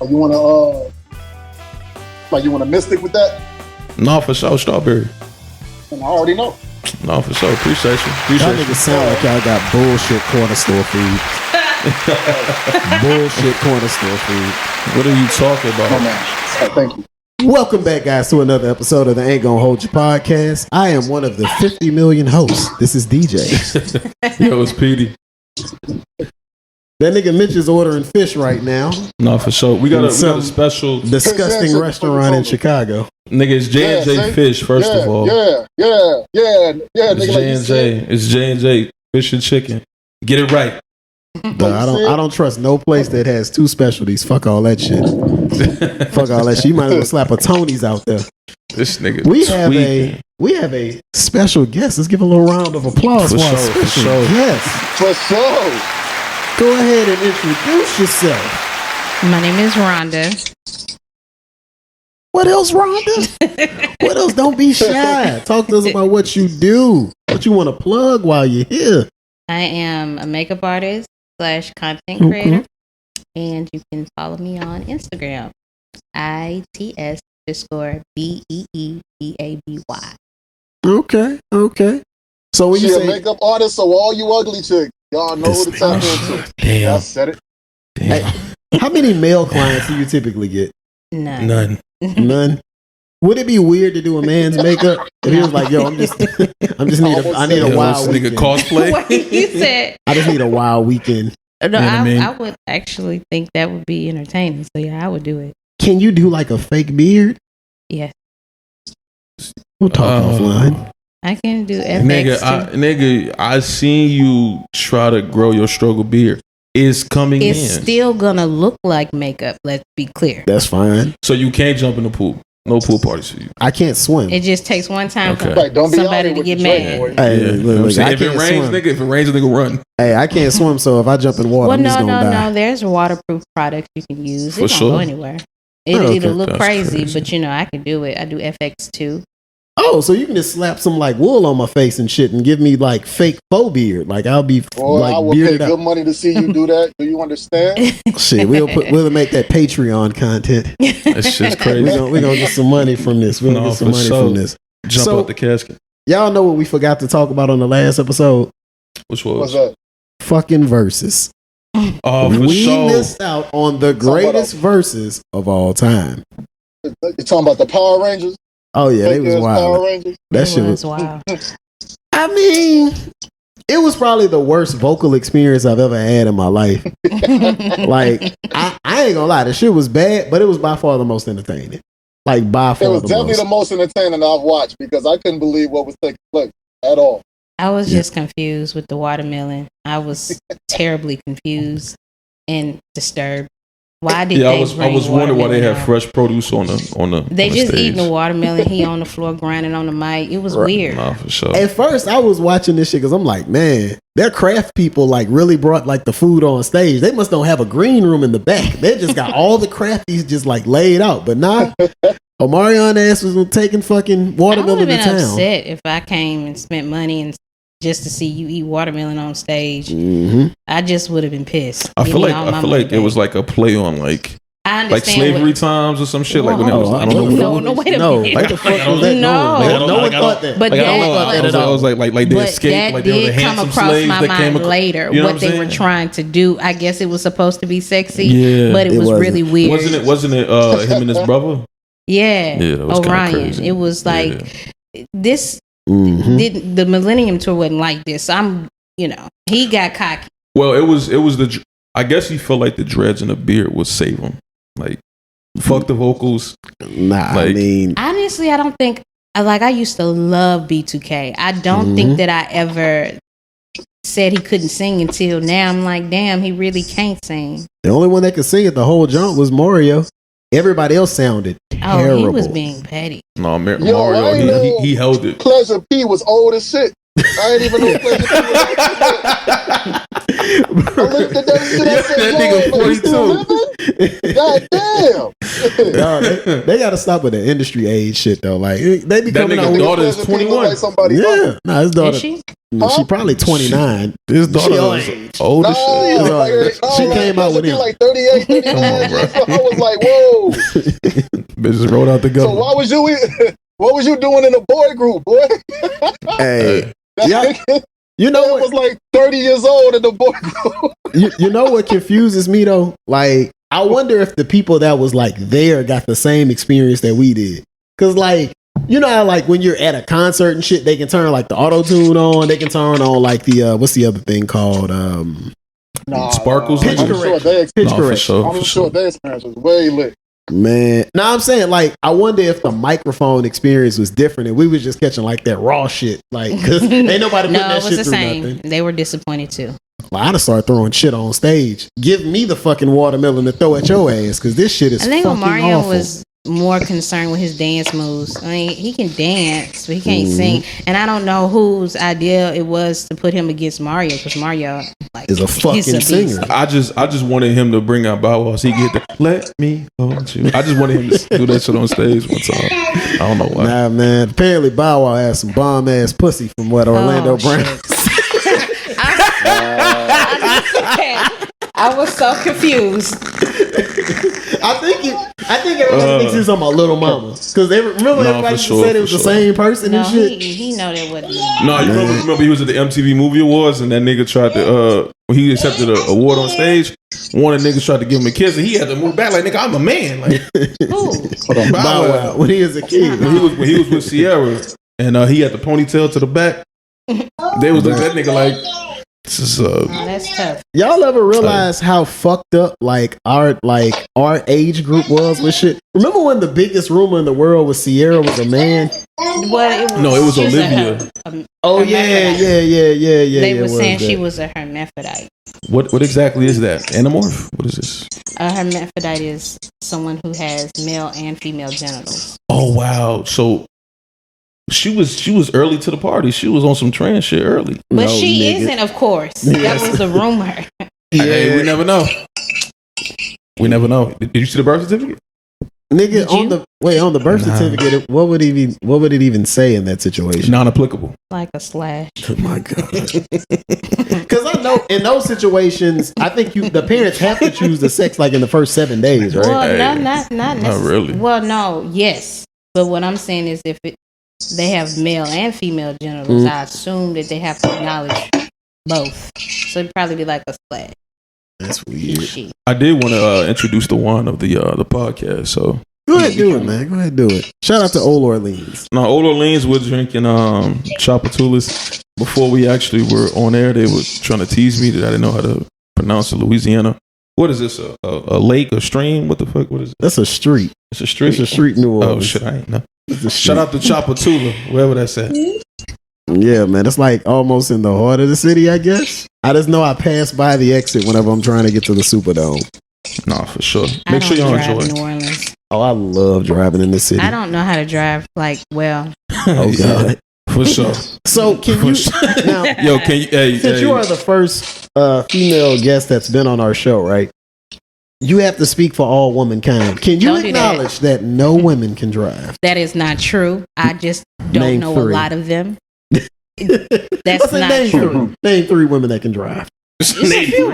you wanna you want a mystic with that? No, for sure, strawberry. And I already know. No, for sure. Appreciate you. Y'all niggas sound like y'all got bullshit corner store food. Bullshit corner store food. What are you talking about? Oh, man. Thank you. Welcome back, guys, to another episode of the Ain't Gonna Hold You podcast. I am one of the 50 million hosts. This is DJ. Yo, it's Petey. That nigga Mitch is ordering fish right now. No, for sure. We got a special disgusting restaurant in Chicago. Nigga, it's J&J Fish, first of all. Yeah. It's J&J. It's J&J Fish and Chicken. Get it right. I don't trust no place that has two specialties. Fuck all that shit. Fuck all that shit. You might as well slap a Tony's out there. This nigga. We have a special guest. Let's give a little round of applause for our special guest. For sure. Go ahead and introduce yourself. My name is Rhonda. What else, Rhonda? What else? Don't be shy. Talk to us about what you do. What you want to plug while you're here. I am a makeup artist / content creator. And you can follow me on Instagram. ITS_BEEBABY. Okay. So when you say a makeup artist, so all you ugly chicks, y'all know who to tap into. Damn. I said it. Hey, how many male clients do you typically get? None. Would it be weird to do a man's makeup? If he was like, yo, I need a wild weekend. Nigga cosplay. What you said? I just need a wild weekend. No, I would actually think that would be entertaining. So yeah, I would do it. Can you do like a fake beard? Yes. We'll talk offline. I can do FX nigga, I seen you try to grow your struggle beard. It's coming in. It's still gonna look like makeup. Let's be clear. That's fine. So you can't jump in the pool. No pool parties for you. I can't swim. It just takes one time for don't be somebody to get mad. Hey, if it rains, nigga, run. Hey, I can't swim, so if I jump in water, I'm just gonna die. No. There's waterproof products you can use. It won't go anywhere. It'll look crazy, but I can do it. I do FX too. Oh, so you can just slap some like wool on my face and shit and give me like fake faux beard. Like I'll be I will pay good money to see you do that. Do you understand? Shit, we'll make that Patreon content. That shit's crazy. We're gonna get some money from this. We're gonna get some money from this. Jump out the casket. Y'all know what we forgot to talk about on the last episode? Which was? What's that? Fucking Verzuz. Oh, we missed out on the greatest Verzuz of all time. You talking about the Power Rangers? Oh yeah, they was wild. That shit was wild. I mean, it was probably the worst vocal experience I've ever had in my life. Like, I ain't gonna lie, the shit was bad, but it was by far the most entertaining. Like by far, it was definitely the most entertaining I've watched because I couldn't believe what was taking place at all. I was just confused with the watermelon. I was terribly confused and disturbed. Why did I was wondering why they had fresh produce on the They on just the eating the watermelon. He on the floor grinding on the mic. It was weird. Nah, for sure. At first, I was watching this shit because I'm like, man, their craft people like really brought like the food on stage. They must don't have a green room in the back. They just got all the crafties just like laid out. But nah, Omarion ass was taking fucking watermelon to town. I would have been upset if I came and spent money and just to see you eat watermelon on stage. Mm-hmm. I just would have been pissed. I feel like it was like a play on like slavery times or some shit. Like when it was, I don't know. No, wait a minute. What the fuck was that? No one thought that. But I was like they escaped. Like they were the handsome slaves that came later. You know what they were trying to do. I guess it was supposed to be sexy, but it was wasn't. really weird. Wasn't it him and his brother? Yeah, that was Orion. It was like this. Mm-hmm. The Millennium Tour wasn't like this. He got cocky. Well, it was the. I guess he felt like the dreads and the beard would save him. Like, fuck the vocals. Nah, like, I mean, honestly, I don't think. I used to love B2K. I don't think that I ever said he couldn't sing until now. I'm like, damn, he really can't sing. The only one that could sing it the whole jump was Mario. Everybody else sounded terrible. Oh, he was being petty. No, Mario, he held it. Pleasure P was old as shit. I ain't even know Pleasure P was old as shit. I looked at that shit and said, nigga 42. God damn. No, they gotta stop with the industry age shit though. Like they be coming out with daughter is 21. Yeah, his daughter. Is she? She probably 29. His She daughter our is age. old as No, shit. like, She came out with him. like 38, 39. Come on, bro. So I was like, whoa. Bitches rolled out the So gun. what was you doing in the boy group, boy? Hey, That yeah. nigga You know was what? like 30 years old in the boy group. You know what confuses me though? Like, I wonder if the people that was like there got the same experience that we did. Cause like, you know how like when you're at a concert and shit, they can turn like the auto tune on. They can turn on like the what's the other thing called? Sparkles. Pitch I'm correction. sure their Pitch No, for correction. sure. I'm sure their experience was way lit. Man, no, I'm saying like I wonder if the microphone experience was different and we was just catching like that raw shit, like because ain't nobody putting No, that it was shit the through same. nothing. They were disappointed too. Well, I'd have started throwing shit on stage. Give me the fucking watermelon to throw at your ass because this shit is I think fucking Mario awful. was more concerned with his dance moves. I mean, he can dance, but he can't sing. And I don't know whose idea it was to put him against Mario because Mario like Is a fucking he's beast. singer. I just wanted him to bring out Bow Wow so he get the let me hold you. I just wanted him to do that shit on stage one time. I don't know why. Nah, man. Apparently, Bow Wow has some bomb ass pussy from what Orlando Brown. shit. I was so confused. I think everybody thinks he's on my little mama because remember No, everybody for used to sure, say they for was the sure. same person No, and shit. he know that wasn't. No, you remember he was at the MTV Movie Awards and that nigga tried to when he accepted an award on stage, one of the niggas tried to give him a kiss and he had to move back like nigga, I'm a man. Like Ooh. Bow Wow when he was a kid. when he was with Sierra and he had the ponytail to the back. They was that nigga like this is Oh, that's tough. Y'all ever realize how fucked up like our age group was with shit? Remember when the biggest rumor in the world was Sierra was a man? Well, it was, No, it was she Olivia. Oh hermaphrodite. yeah. They it were was saying that. she was a hermaphrodite. what exactly is that? Anamorph? What is this? A hermaphrodite is someone who has male and female genitals. Oh wow. So she was early to the party. She was on some trans shit early. But No, she nigga. isn't, of course. Yes. That was the rumor. Hey, we never know. We never know. Did you see the birth certificate? Nigga, Did on you? the birth Nah. certificate, what would it even say in that situation? Non-applicable. Like a slash. Oh my god! Because I know in those situations, I think the parents have to choose the sex like in the first 7 days, right? Well, Hey. not necessarily. really. Well, no, yes. But what I'm saying is if they have male and female genitals, I assume that they have to acknowledge both. So it'd probably be like a slash. That's weird. She. I did want to introduce the one of the podcast. So Go ahead, do it, man. Go ahead, do it. Shout out to Old Orleans. now, Old Orleans, we're drinking Chapatulas. Before we actually were on air, they were trying to tease me that I didn't know how to pronounce it. Louisiana. What is this? A lake, a stream? What the fuck? What is it? That's a street. It's a street. It's a street in New Oh Orleans. shit! I ain't know. It's a Shout out to Chapatula, wherever that's at. Yeah, man. It's like almost in the heart of the city, I guess. I just know I pass by the exit whenever I'm trying to get to the Superdome. Nah, for sure. I Make sure don't y'all drive enjoy. in New Orleans. Oh, I love driving in the city. I don't know how to drive like well. Oh god. For sure. So can you now? Yo, can you? Hey, Since hey, you are the first female guest that's been on our show, right? You have to speak for all womankind. Can you Don't do that. acknowledge that no women can drive? That is not true. I just don't Name know three. a lot of them. Let's That's say not name true. three. Name 3 women that can drive. It's a few.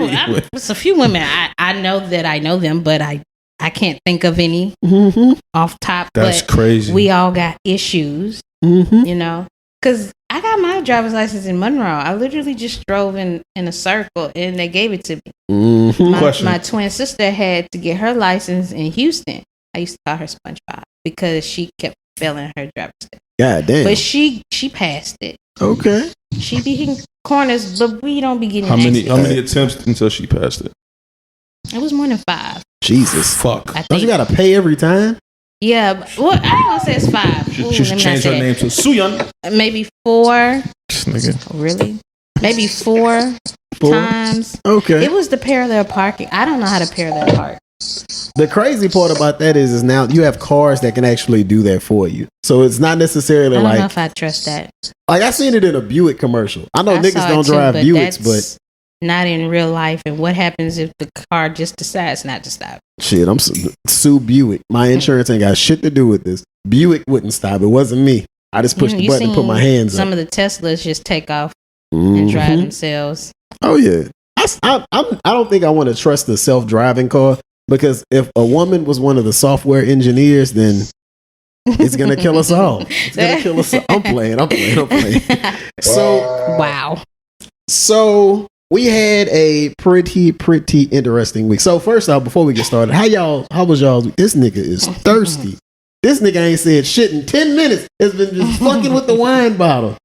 It's a few women. I know that I know them, but I can't think of any Mm-hmm. off top. That's but crazy. we all got issues, Mm-hmm. you know. Because I got my driver's license in Monroe. I literally just drove in a circle, and they gave it to me. Mm-hmm. Question. My twin sister had to get her license in Houston. I used to call her SpongeBob because she kept failing her driver's test. God damn. But she passed it. Okay. She be hitting corners, but we don't be getting How many accidents. attempts until she passed it? It was more than 5. Jesus. Fuck. I Don't think. you gotta pay every time? Yeah, but, well, I ain't gonna say it's 5. She Ooh, should let me not change her say name to Suyan. that. Maybe 4. This nigga. Really? Maybe 4 4? times. Okay. It was the parallel parking. I don't know how to parallel park. The crazy part about that is now you have cars that can actually do that for you. So it's not necessarily I don't know like if I trust that. I seen it in a Buick commercial. I know I niggas saw don't it too, drive but Buicks, that's but not in real life. And what happens if the car just decides not to stop? shit, I'm sue Buick. My insurance ain't got shit to do with this. Buick wouldn't stop. It wasn't me. I just pushed the You button and put seen my hands some up. of the Teslas just take off and drive themselves. Oh yeah, I don't think I want to trust the self-driving car because if a woman was one of the software engineers, then it's gonna kill us all. It's gonna kill us all. I'm playing. So Wow. So we had a pretty interesting week. So first off, before we get started, how was y'all's week? This nigga is thirsty. This nigga ain't said shit in 10 minutes. It's been just fucking with the wine bottle.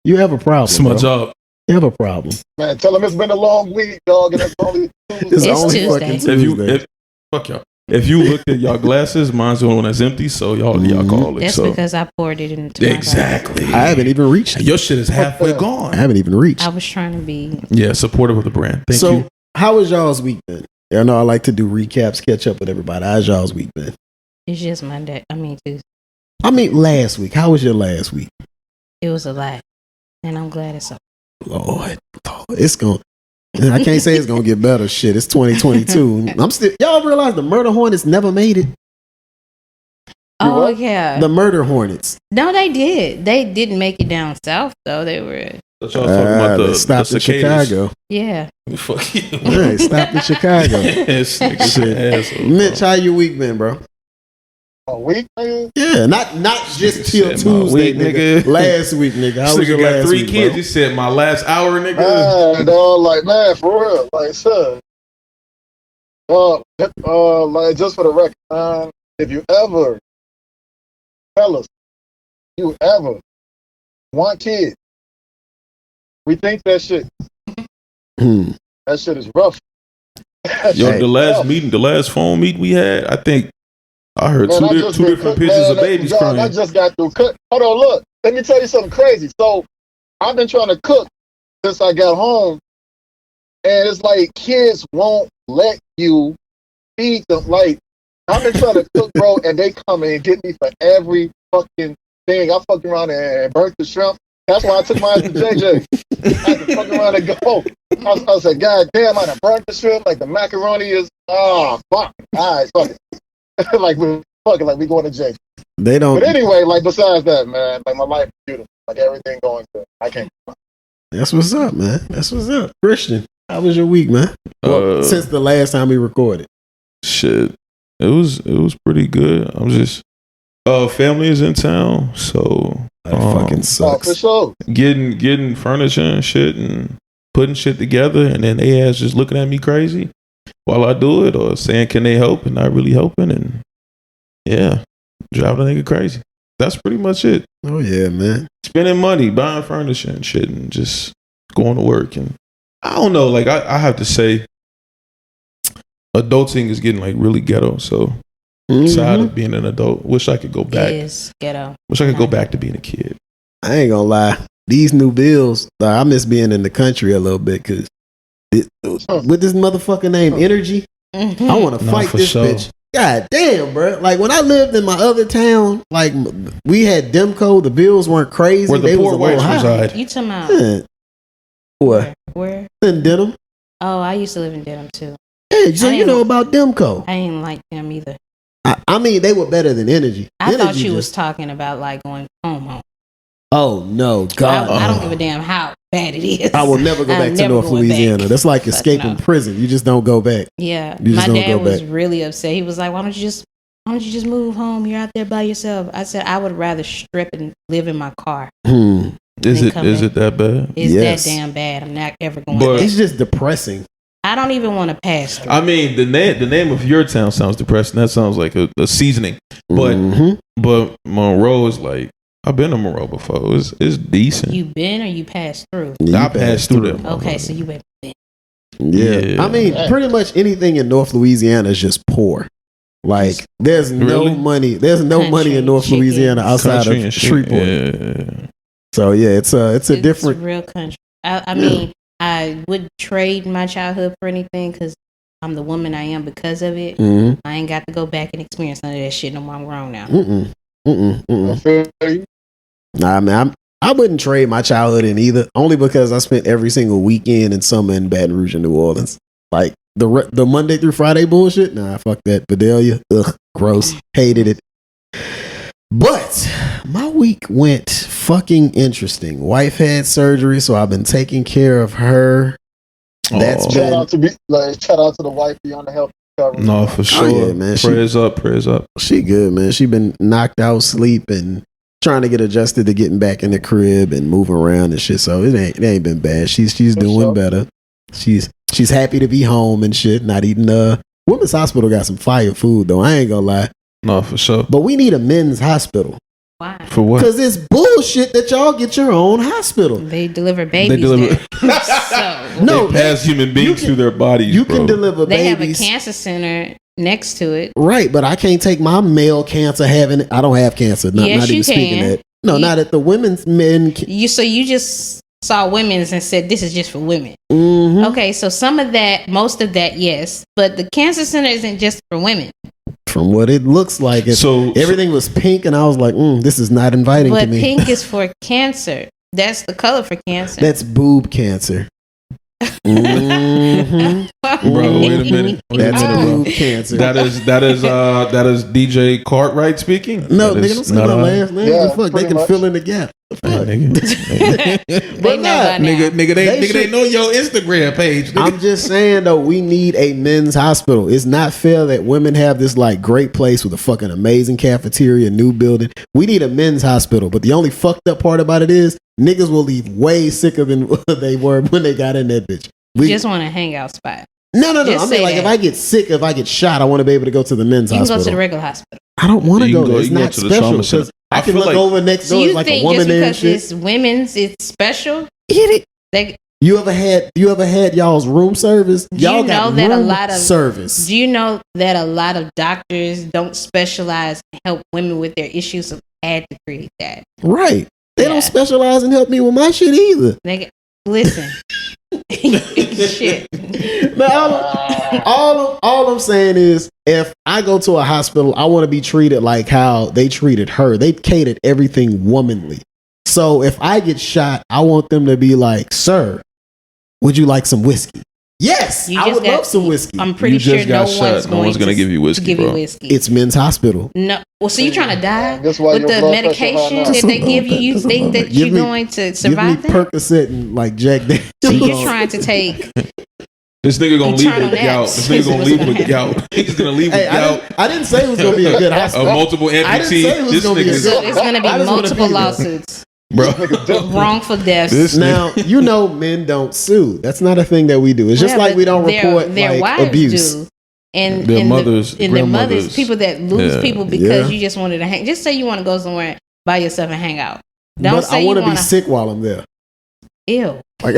You have a problem. It's my job. You have a problem. Man, tell him it's been a long week, dog, and it's only It's only Tuesday. fucking Tuesday. Fuck y'all. If you looked at y'all glasses, mine's the one that's empty, so y'all call it. That's so. because I poured it into my Exactly. I haven't even reached it. Your shit is halfway gone. I haven't even reached. I was trying to be. Yeah, supportive of the brand. Thank you. How was y'all's week then? I know I like to do recaps, catch up with everybody. How's y'all's week been? It's just Monday. Tuesday. Last week. How was your last week? It was a lot, and I'm glad it's over. Lord, it's going. I can't say it's gonna get better. Shit, it's 2022. I'm still. Y'all realize the murder hornets never made it. Oh yeah. The murder hornets. No, they did. They didn't make it down south though. They were. But y'all talking about They stopped in Chicago. Yeah. Fuck you. Yeah, they stopped in Chicago. Yes, nigga. Mitch, how your week been, bro? a week, nigga. Yeah, not just till Said my Tuesday, week, nigga. Last week, nigga. How was your got last 3 week, kids. bro? He said my last hour, nigga. Man, dog, like, man, for real. Like, son. Like, just for the record, if you ever, fellas, you ever want kids, rethink that shit. That shit is rough. Yo, the last phone meeting we had, I think I heard two different pictures of babies crying. I just got through cook. Hold on, look. Let me tell you something crazy. So I've been trying to cook since I got home, and it's like kids won't let you feed them. Like, I've been trying to cook, bro, and they come and get me for every fucking thing. I fucked around and burnt the shrimp. That's why I took my ass to JJ. I had to fuck around and go. I was like, God damn, I done burnt the shrimp. Like, the macaroni is, fuck. All right, fuck it. Like, we going to jail. They don't. But anyway, like, besides that, man, like, my life is beautiful. Like, everything going good. I can't. That's what's up, man. That's what's up. Christian, how was your week, man? Well, since the last time we recorded. Shit, it was pretty good. I'm just family is in town, so that fucking sucks. For sure. Getting furniture and shit and putting shit together, and then they ass just looking at me crazy while I do it, or saying can they help and not really helping, and yeah, driving a nigga crazy. That's pretty much it. Oh yeah, man. Spending money, buying furniture and shit, and just going to work. And I don't know, like I have to say, adulting is getting like really ghetto. So tired of being an adult. Wish I could go back. It is ghetto. Wish I could go back to being a kid. I ain't gonna lie. These new bills, I miss being in the country a little bit because with this motherfucker named Energy, I want to fight this bitch. God damn, bro. Like when I lived in my other town, like we had Demco, the bills weren't crazy. Where the poor whites reside. You talking about what? Where? In Denham. Oh, I used to live in Denham too. Hey, so you know about Demco? I ain't like them either. I mean, they were better than Energy. I thought Energy you was talking about like going home. Oh no, God! I don't give a damn how bad it is. I will never go back to North Louisiana. That's like escaping prison. You just don't go back. Yeah, my dad was really upset. He was like, "Why don't you just move home? You're out there by yourself." I said, "I would rather strip and live in my car." Is it that bad? It's that damn bad. I'm not ever going back. It's just depressing. I don't even want to pass through. I mean, the name of your town sounds depressing. That sounds like a seasoning. But Monroe is like, I've been to Monroe before. It's decent. You been or you passed through? I passed through that. Okay, so you went. Yeah. I mean, pretty much anything in North Louisiana is just poor. Like, there's no money. There's no money in North Louisiana outside of Shreveport. Yeah. So yeah, it's a different real country. I mean, I would trade my childhood for anything because I'm the woman I am because of it. I ain't got to go back and experience none of that shit no more. I'm grown now. Nah, man, I wouldn't trade my childhood in either. Only because I spent every single weekend and summer in Baton Rouge and New Orleans. Like the Monday through Friday bullshit. Nah, fuck that. Bedelia, ugh, gross. Hated it. But my week went fucking interesting. Wife had surgery, so I've been taking care of her. That's been shout out to the wifey on the health recovery. No, for sure, yeah, man. Prayers up. She good, man. She been knocked out sleep and trying to get adjusted to getting back in the crib and moving around and shit. So it ain't been bad. She's doing better. She's happy to be home and shit. Not eating. Women's hospital got some fire food though. I ain't gonna lie. No, for sure. But we need a men's hospital. Why? For what? Because it's bullshit that y'all get your own hospital. They deliver babies. So No, they pass human beings through their bodies. You can deliver they babies. have a cancer center next to it. Right, but I can't take my male cancer having it. I don't have cancer. Not Yes, even you speaking can. that. No, not at the women's men. You just saw women's and said this is just for women. Mm-hmm. Okay, so most of that, yes, but the cancer center isn't just for women. From what it looks like, everything was pink, and I was like, "This is not inviting to But me." pink is for cancer. That's the color for cancer. That's boob cancer. Mm-hmm. Bro, wait a minute. That's bro. boob cancer. That is DJ Cartwright speaking. No, that nigga, don't say my last name. Yeah, The fuck, they pretty can much. fill in the gap. The fuck? They know by now. Nigga, they know your Instagram page. Nigga. I'm just saying though, we need a men's hospital. It's not fair that women have this like great place with a fucking amazing cafeteria, new building. We need a men's hospital. But the only fucked up part about it is niggas will leave way sicker than they were when they got in that bitch. You just want a hangout spot. No. Just I mean, say like, that. if I get sick, if I get shot, I want to be able to go to the men's You can hospital. go to the regular hospital. I don't want to You go can there. go- It's you can go not to the special trauma center. because I I can feel look like- over next So door. you It's like a think woman just there and because shit. it's women's, it's special? They, You ever had y'all's room service? Do Y'all you got know that a room lot of- service. do you know that a lot of doctors don't specialize and help women with their issues? So had to create that. Right. They Yeah. don't specialize in help me with my shit either. Listen. Shit. Man, all I'm saying is if I go to a hospital, I want to be treated like how they treated her. They catered everything womanly. So if I get shot, I want them to be like, "Sir, would you like some whiskey?" Yes, You I just would got- love some whiskey. I'm pretty You sure just no got one's shot. No one's going gonna give you whiskey, to give bro. you whiskey. It's men's hospital. No. Well, so you trying to die That's why with your the blood pressure medication high now. that they give you? You think that Give you're me- going to Give me survive that? Percocet and like Jack Daniels. So you're trying to take This nigga gonna leave Eternal with gout. naps. This nigga gonna What's leave gonna with gout. He's gonna leave with Hey, gout. I didn't say it was going to be a good hospital. Multiple I didn't amputee. say it was This gonna be a nigga's so it's going to be I just wanna multiple be there. lawsuits, bro. wrongful deaths. This Now, you know men don't sue. That's not a thing that we do. It's just Yeah, like but we don't report their like wives abuse. do. And Their and mothers, and their mothers, grandmothers. people that lose Yeah. people because Yeah. you just wanted to hang. Just say you want to go somewhere by yourself and hang out. Don't But say I you want to be want to. sick while I'm there. Ew. Like,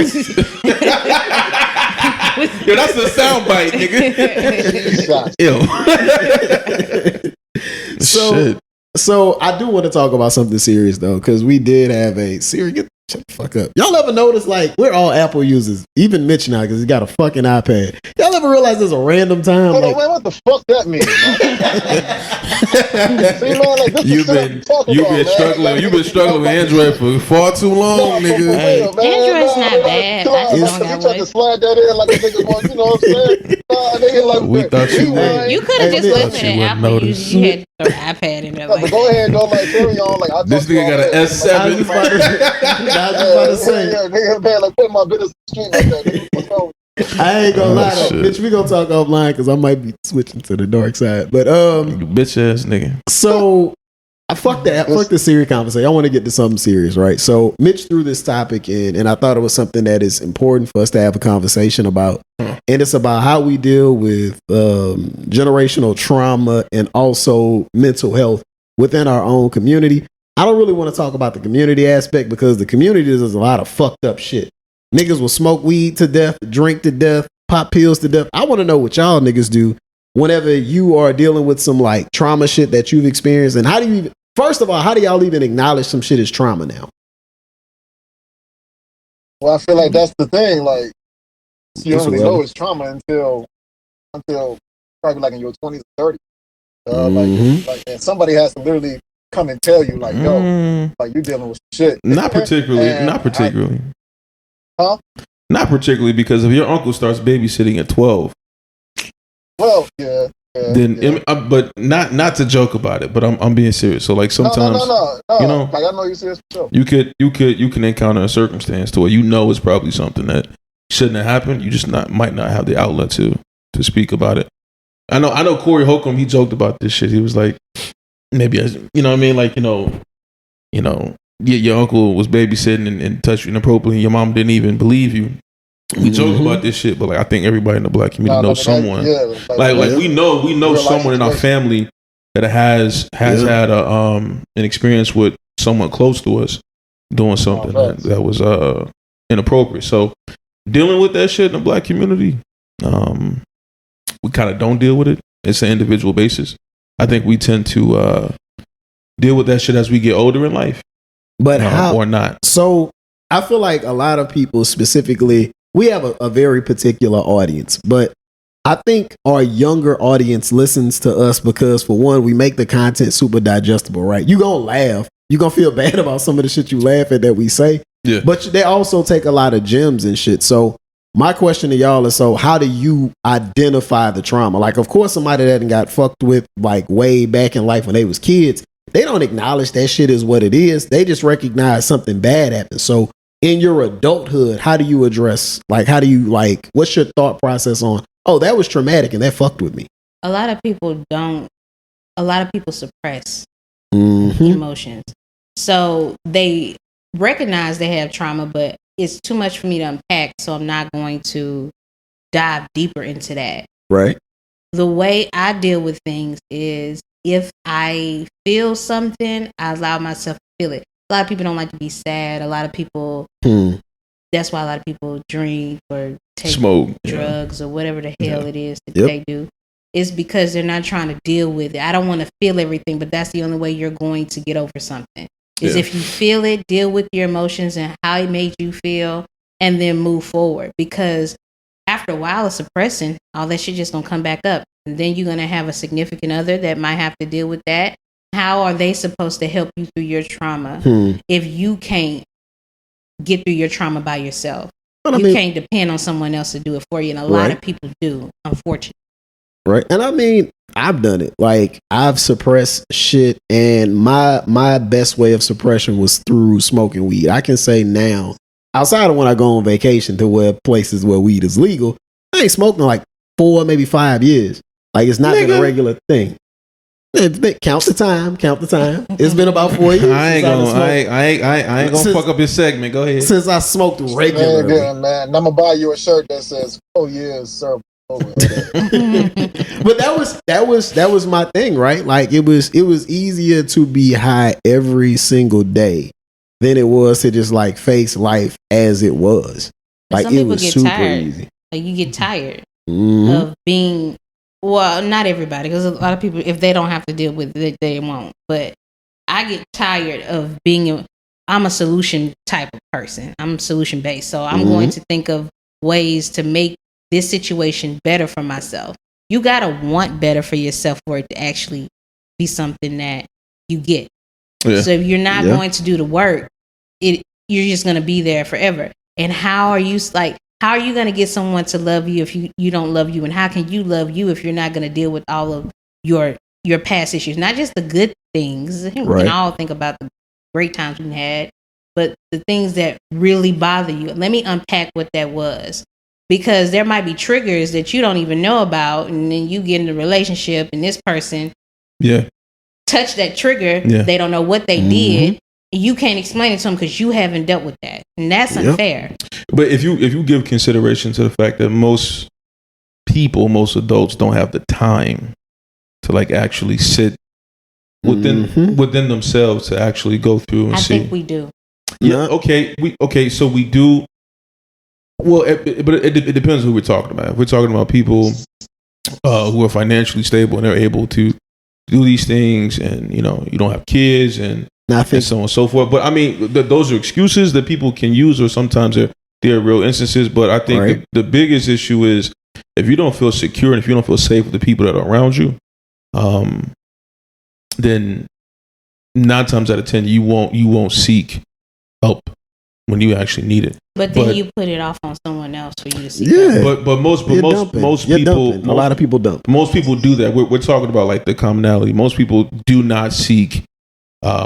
Yo, that's the sound bite, nigga. Shots. Ew. So- Shit. so I do want to talk about something serious though, because we did have a serious. Shut the fuck up. Y'all ever notice like we're all Apple users, even Mitch now because he's got a fucking iPad. Y'all ever realize there's a random time Hold on, like man, what the fuck that mean, man? See, man, like, this You've is shit I'm been talking about, man. you've been struggling with Android for far too long, Nah, for nigga. real, Hey, man. Android's Nah, not man, bad. chill I out, just man. don't You got tried to one. slide that in like a nigga was, you know what I'm saying? Nah, nigga, like, We thought you rewind. You could have Hey, just Mitch. left Thought it you at wouldn't Apple. notice. You had the iPad in there. Nah, Like but go ahead, go like carry on. Like I This nigga got an I was just about S7. to say. Yeah, nigga, man, like putting my business in the street like that. Nigga, what's wrong with I ain't gonna Oh, lie though. shit. Bitch, we gonna talk offline because I might be switching to the dark side. But You bitch ass nigga. so I fuck the serious conversation. I want to get to something serious, right? So Mitch threw this topic in, and I thought it was something that is important for us to have a conversation about. And it's about how we deal with generational trauma and also mental health within our own community. I don't really want to talk about the community aspect because the community does a lot of fucked up shit. Niggas will smoke weed to death, drink to death, pop pills to death. I want to know what y'all niggas do whenever you are dealing with some like trauma shit that you've experienced. And how do you even, first of all, how do y'all even acknowledge some shit as trauma now? Well, I feel like that's the thing. Like, you That's don't really well. know it's trauma until probably like in your 20s or 30s. Mhm. Like, and somebody has to literally come and tell you, like, yo, Mm, like you dealing with shit. not particularly. And Not particularly. Huh? Not particularly because if your uncle starts babysitting at 12, Well, yeah. then but not to joke about it, but I'm being serious. So like sometimes no. you know, like I know you're serious for sure. You can encounter a circumstance to where you know it's probably something that shouldn't have happened. You just might not have the outlet to speak about it. I know Corey Holcomb, he joked about this shit. He was like, maybe you know what I mean, like your uncle was babysitting and touched you inappropriately, and your mom didn't even believe you. We joke about this shit, but like I think everybody in the black community knows someone. We know someone in our family that has had an experience with someone close to us doing something that was inappropriate. So dealing with that shit in the black community, we kind of don't deal with it. It's an individual basis. I think we tend to deal with that shit as we get older in life, but how or not. So I feel like a lot of people, specifically, we have a very particular audience, but I think our younger audience listens to us because, for one, we make the content super digestible, right? You gonna laugh. You gonna feel bad about some of the shit you laugh at that we say. Yeah. But they also take a lot of gems and shit. So my question to y'all is, so how do you identify the trauma? Like, of course, somebody that got fucked with like way back in life when they was kids, they don't acknowledge that shit is what it is. They just recognize something bad happened. So in your adulthood, how do you address, like, what's your thought process on, oh, that was traumatic and that fucked with me? A lot of people suppress emotions. So they recognize they have trauma, but it's too much for me to unpack, so I'm not going to dive deeper into that. Right. The way I deal with things is, if I feel something, I allow myself to feel it. A lot of people don't like to be sad. A lot of people, that's why a lot of people drink or take smoke, drugs or whatever the hell it is that they do. It's because they're not trying to deal with it. I don't want to feel everything, but that's the only way you're going to get over something. Is if you feel it, deal with your emotions and how it made you feel, and then move forward. Because after a while of suppressing, all that shit just gonna come back up. And then you're gonna have a significant other that might have to deal with that. How are they supposed to help you through your trauma if you can't get through your trauma by yourself? You can't depend on someone else to do it for you. And a lot of people do, unfortunately. Right. And I mean, I've done it. Like, I've suppressed shit, and my best way of suppression was through smoking weed. I can say now, outside of when I go on vacation to where places where weed is legal, I ain't smoked in like 4, maybe 5 years. Like, it's not been a regular thing. Count the time. It's been about 4 years. I ain't gonna fuck up your segment. Go ahead. Since I smoked regularly. Man. I'm gonna buy you a shirt that says 4 years, sir. But that was my thing, right? Like, it was easier to be high every single day than it was to just like face life as it was. Like, some it people was get super tired. easy. Like, you get tired of being, well, not everybody, because a lot of people, if they don't have to deal with it, they won't. But I get tired of being I'm a solution type of person. I'm solution based. So I'm going to think of ways to make this situation better for myself. You got to want better for yourself for it to actually be something that you get. Yeah. So if you're not going to do the work, you're just going to be there forever. And how are you going to get someone to love you if you don't love you? And how can you love you if you're not going to deal with all of your past issues? Not just the good things. We can all think about the great times we had, but the things that really bother you. Let me unpack what that was. Because there might be triggers that you don't even know about, and then you get in a relationship and this person touched that trigger. They don't know what they did. And you can't explain it to them because you haven't dealt with that. And that's unfair. But if you give consideration to the fact that most adults don't have the time to like actually sit within themselves to actually go through and see. I think we do. Yeah. Okay. So we do. Well, it depends who we're talking about. If we're talking about people who are financially stable and they're able to do these things, and you don't have kids and so on and so forth. But I mean, those are excuses that people can use, or sometimes they're real instances. But I think the biggest issue is if you don't feel secure and if you don't feel safe with the people that are around you, then 9 times out of 10 you won't seek help when you actually need it. But then you put it off on someone else for you to see. Yeah. But most people, a lot of people dump. Most people do that. We're talking about like the commonality. Most people do not seek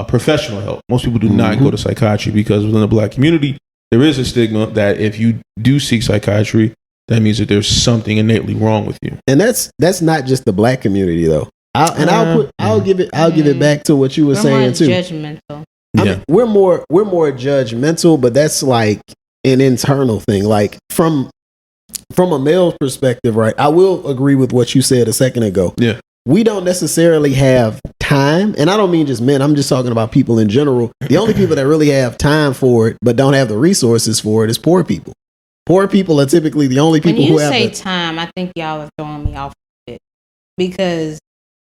professional help. Most people do not go to psychiatry because within the Black community, there is a stigma that if you do seek psychiatry, that means that there's something innately wrong with you. And that's not just the Black community though. I'll give it back to what you were saying too. Judgmental. I mean, we're more judgmental, but that's like an internal thing. Like from a male perspective, right? I will agree with what you said a second ago. Yeah. We don't necessarily have time, and I don't mean just men. I'm just talking about people in general. The only people that really have time for it, but don't have the resources for it, is poor people. Poor people are typically the only people who have. When you say time, I think y'all are throwing me off a bit because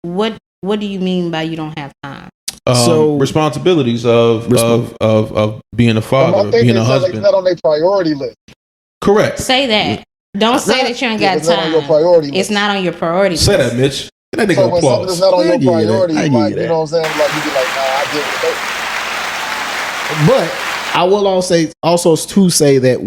what do you mean by you don't have time? So responsibilities of being a father, being a husband. It's not on their priority list. Correct. Say that. Don't say that you ain't got it's not on your time. priority list. It's not on your priority Say list. that, Mitch. That nigga So when something is applause. not on your I give you that. priority, I give like, you that. you know what I'm saying? Like, you be like, nah, I deal with that. But I will also to say that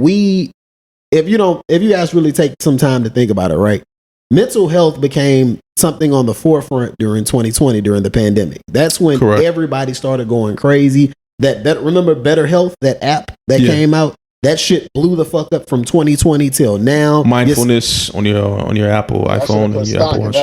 if you guys really take some time to think about it, right? Mental health became something on the forefront during 2020 during the pandemic. That's when everybody started going crazy. Remember Better Health, that app that came out? That shit blew the fuck up from 2020 till now. Mindfulness on your Apple iPhone and your Apple Watch.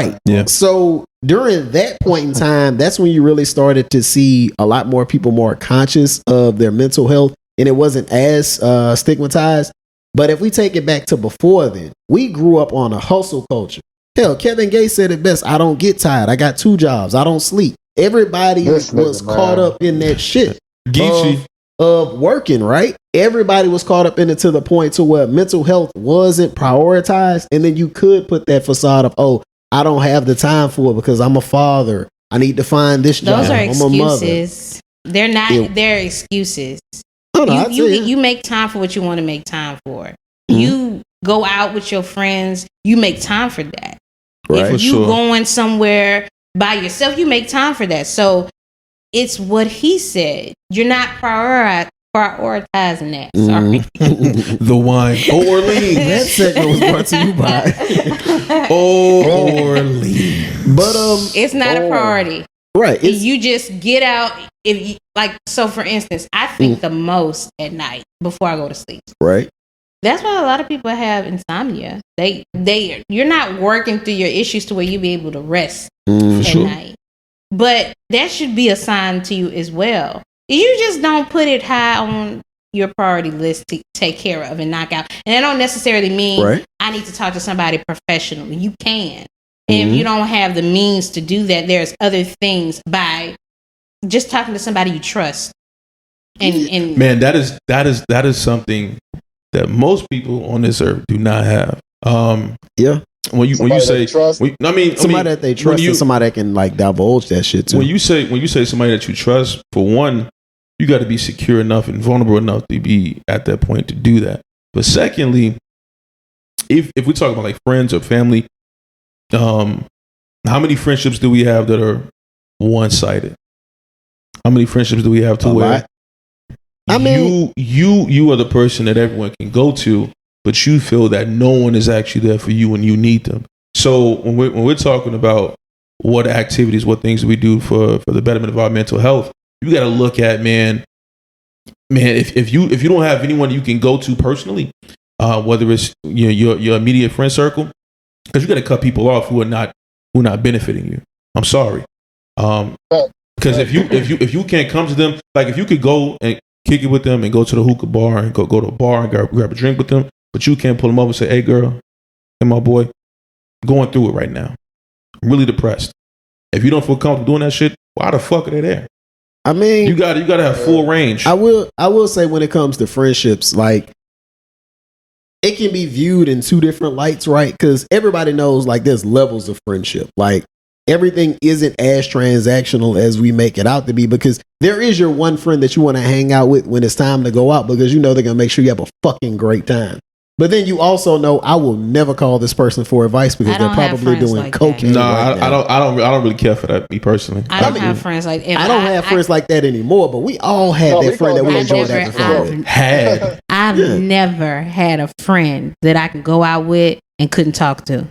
Right. Yeah. So during that point in time, that's when you really started to see a lot more people more conscious of their mental health, and it wasn't as stigmatized. But if we take it back to before then, we grew up on a hustle culture. Hell, Kevin Gates said it best. I don't get tired. I got 2 jobs. I don't sleep. Everybody was caught up in that shit. Geechee. Of working, right? Everybody was caught up in it to the point to where mental health wasn't prioritized. And then you could put that facade of, oh, I don't have the time for it because I'm a father. I need to find this job. Those are I'm a mother. excuses. They're not. They're excuses. No, You make time for what you want to make time for. You go out with your friends. You make time for that. Right. If you going somewhere by yourself, you make time for that. So it's what he said. You're not prioritizing that. Sorry. The wine. Orleans. That segment was brought to you by Orleans. But it's not a priority. Right. You just get out. So for instance, I think the most at night before I go to sleep. Right. That's why a lot of people have insomnia. You're not working through your issues to where you be able to rest at night. But that should be a sign to you as well. You just don't put it high on your priority list to take care of and knock out. And that don't necessarily mean I need to talk to somebody professionally. You can. And if you don't have the means to do that, there's other things by just talking to somebody you trust. And man, that is something that most people on this earth do not have. When you say trust, somebody that they trust and somebody that can like divulge that shit too. When you say somebody that you trust, for one, you got to be secure enough and vulnerable enough to be at that point to do that. But secondly, if we talk about like friends or family, how many friendships do we have that are one-sided? How many friendships do we have to where you are the person that everyone can go to, but you feel that no one is actually there for you when you need them. So when we're talking about what activities, what things we do for the betterment of our mental health, you got to look at man. If you don't have anyone you can go to personally, whether it's your immediate friend circle, because you got to cut people off who are not benefiting you. I'm sorry, because if you can't come to them, like if you could go and kick it with them and go to the hookah bar and go to a bar and grab a drink with them, but you can't pull them over and say, hey girl, hey my boy, going through it right now. I'm really depressed. If you don't feel comfortable doing that shit, why the fuck are they there? I mean, you gotta have full range. I will say when it comes to friendships, like it can be viewed in 2 different lights, right? Because everybody knows like there's levels of friendship. Like everything isn't as transactional as we make it out to be, because there is your one friend that you want to hang out with when it's time to go out, because you know they're gonna make sure you have a fucking great time. But then you also know I will never call this person for advice because they're probably doing like cocaine. No, right I don't really care for that. Me personally, I don't have friends like that. I don't have friends like that anymore. But we all had that friend that we enjoyed having fun with. I've never had a friend that I can go out with and couldn't talk to.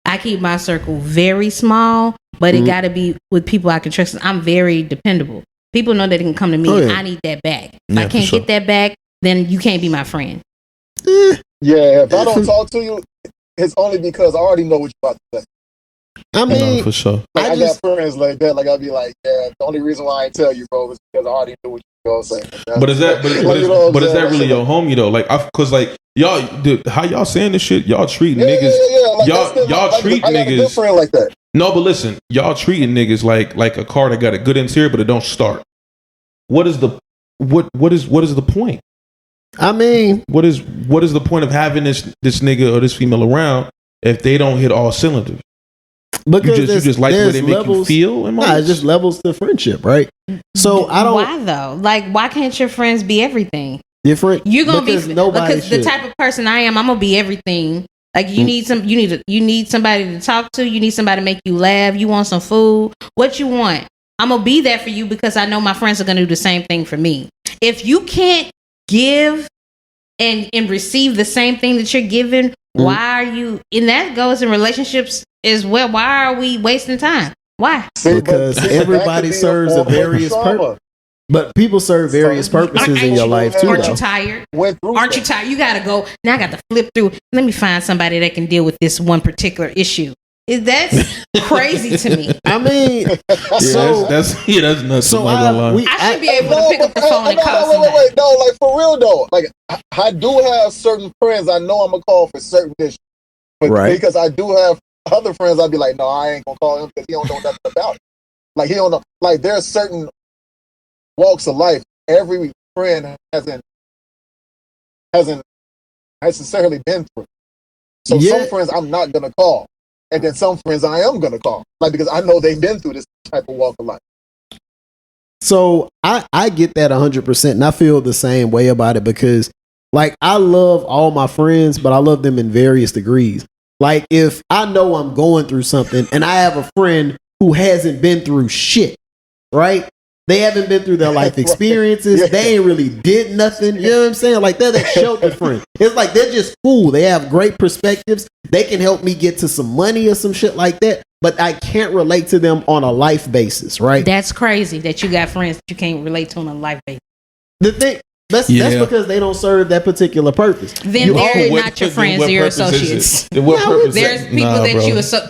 I keep my circle very small, but it got to be with people I can trust. I'm very dependable. People know that they can come to me. I need that back. If I can't get that back, then you can't be my friend. Yeah, if I don't talk to you, it's only because I already know what you're about to say. I mean, for sure. Like, I got friends like that. Like, I'll be like, yeah, the only reason why I ain't tell you, bro, is because I already knew what you were saying. But is that really your homie though? Like, cause like y'all, dude, how y'all saying this shit? Y'all treating niggas. Like, y'all treat I got niggas. a good friend like that. No, but listen, y'all treating niggas like a car that got a good interior, but it don't start. What is the point? I mean, what is the point of having this nigga or this female around if they don't hit all cylinders? Because you just like the way they make you feel. Nah, it just levels to friendship, right? So I don't. Why though? Like, why can't your friends be everything? Different. You're gonna because be nobody because the type of person I am. I'm gonna be everything. Like you need somebody to talk to. You need somebody to make you laugh. You want some food. What you want? I'm gonna be there for you because I know my friends are gonna do the same thing for me. If you can't give and receive the same thing that you're giving, why are you? And that goes in relationships as well. Why are we wasting time? Why? Because everybody serves a various purpose. But people serve various purposes in your life too. Aren't you tired? Aren't you tired? You gotta go. Now I got to flip through. Let me find somebody that can deal with this one particular issue. That's crazy to me. I mean, that's nuts. So I should be able to pick up the phone and call somebody. Wait, no, like for real though. Like I do have certain friends I know I'm gonna call for certain issues, but because I do have other friends, I'd be like, no, I ain't gonna call him because he don't know nothing about it. Like he don't know. Like there's certain walks of life every friend hasn't necessarily been through. So some friends I'm not gonna call. And then some friends I am going to call. Like, because I know they've been through this type of walk of life. So I get that 100%. And I feel the same way about it because, like, I love all my friends, but I love them in various degrees. Like, if I know I'm going through something and I have a friend who hasn't been through shit, right? They haven't been through their life experiences. Yeah. They ain't really did nothing. You know what I'm saying? Like, they're that shelter friend. It's like they're just cool. They have great perspectives. They can help me get to some money or some shit like that. But I can't relate to them on a life basis, right? That's crazy that you got friends that you can't relate to on a life basis. The thing, that's because they don't serve that particular purpose. Then they're not your friends, they're your associates. There's people that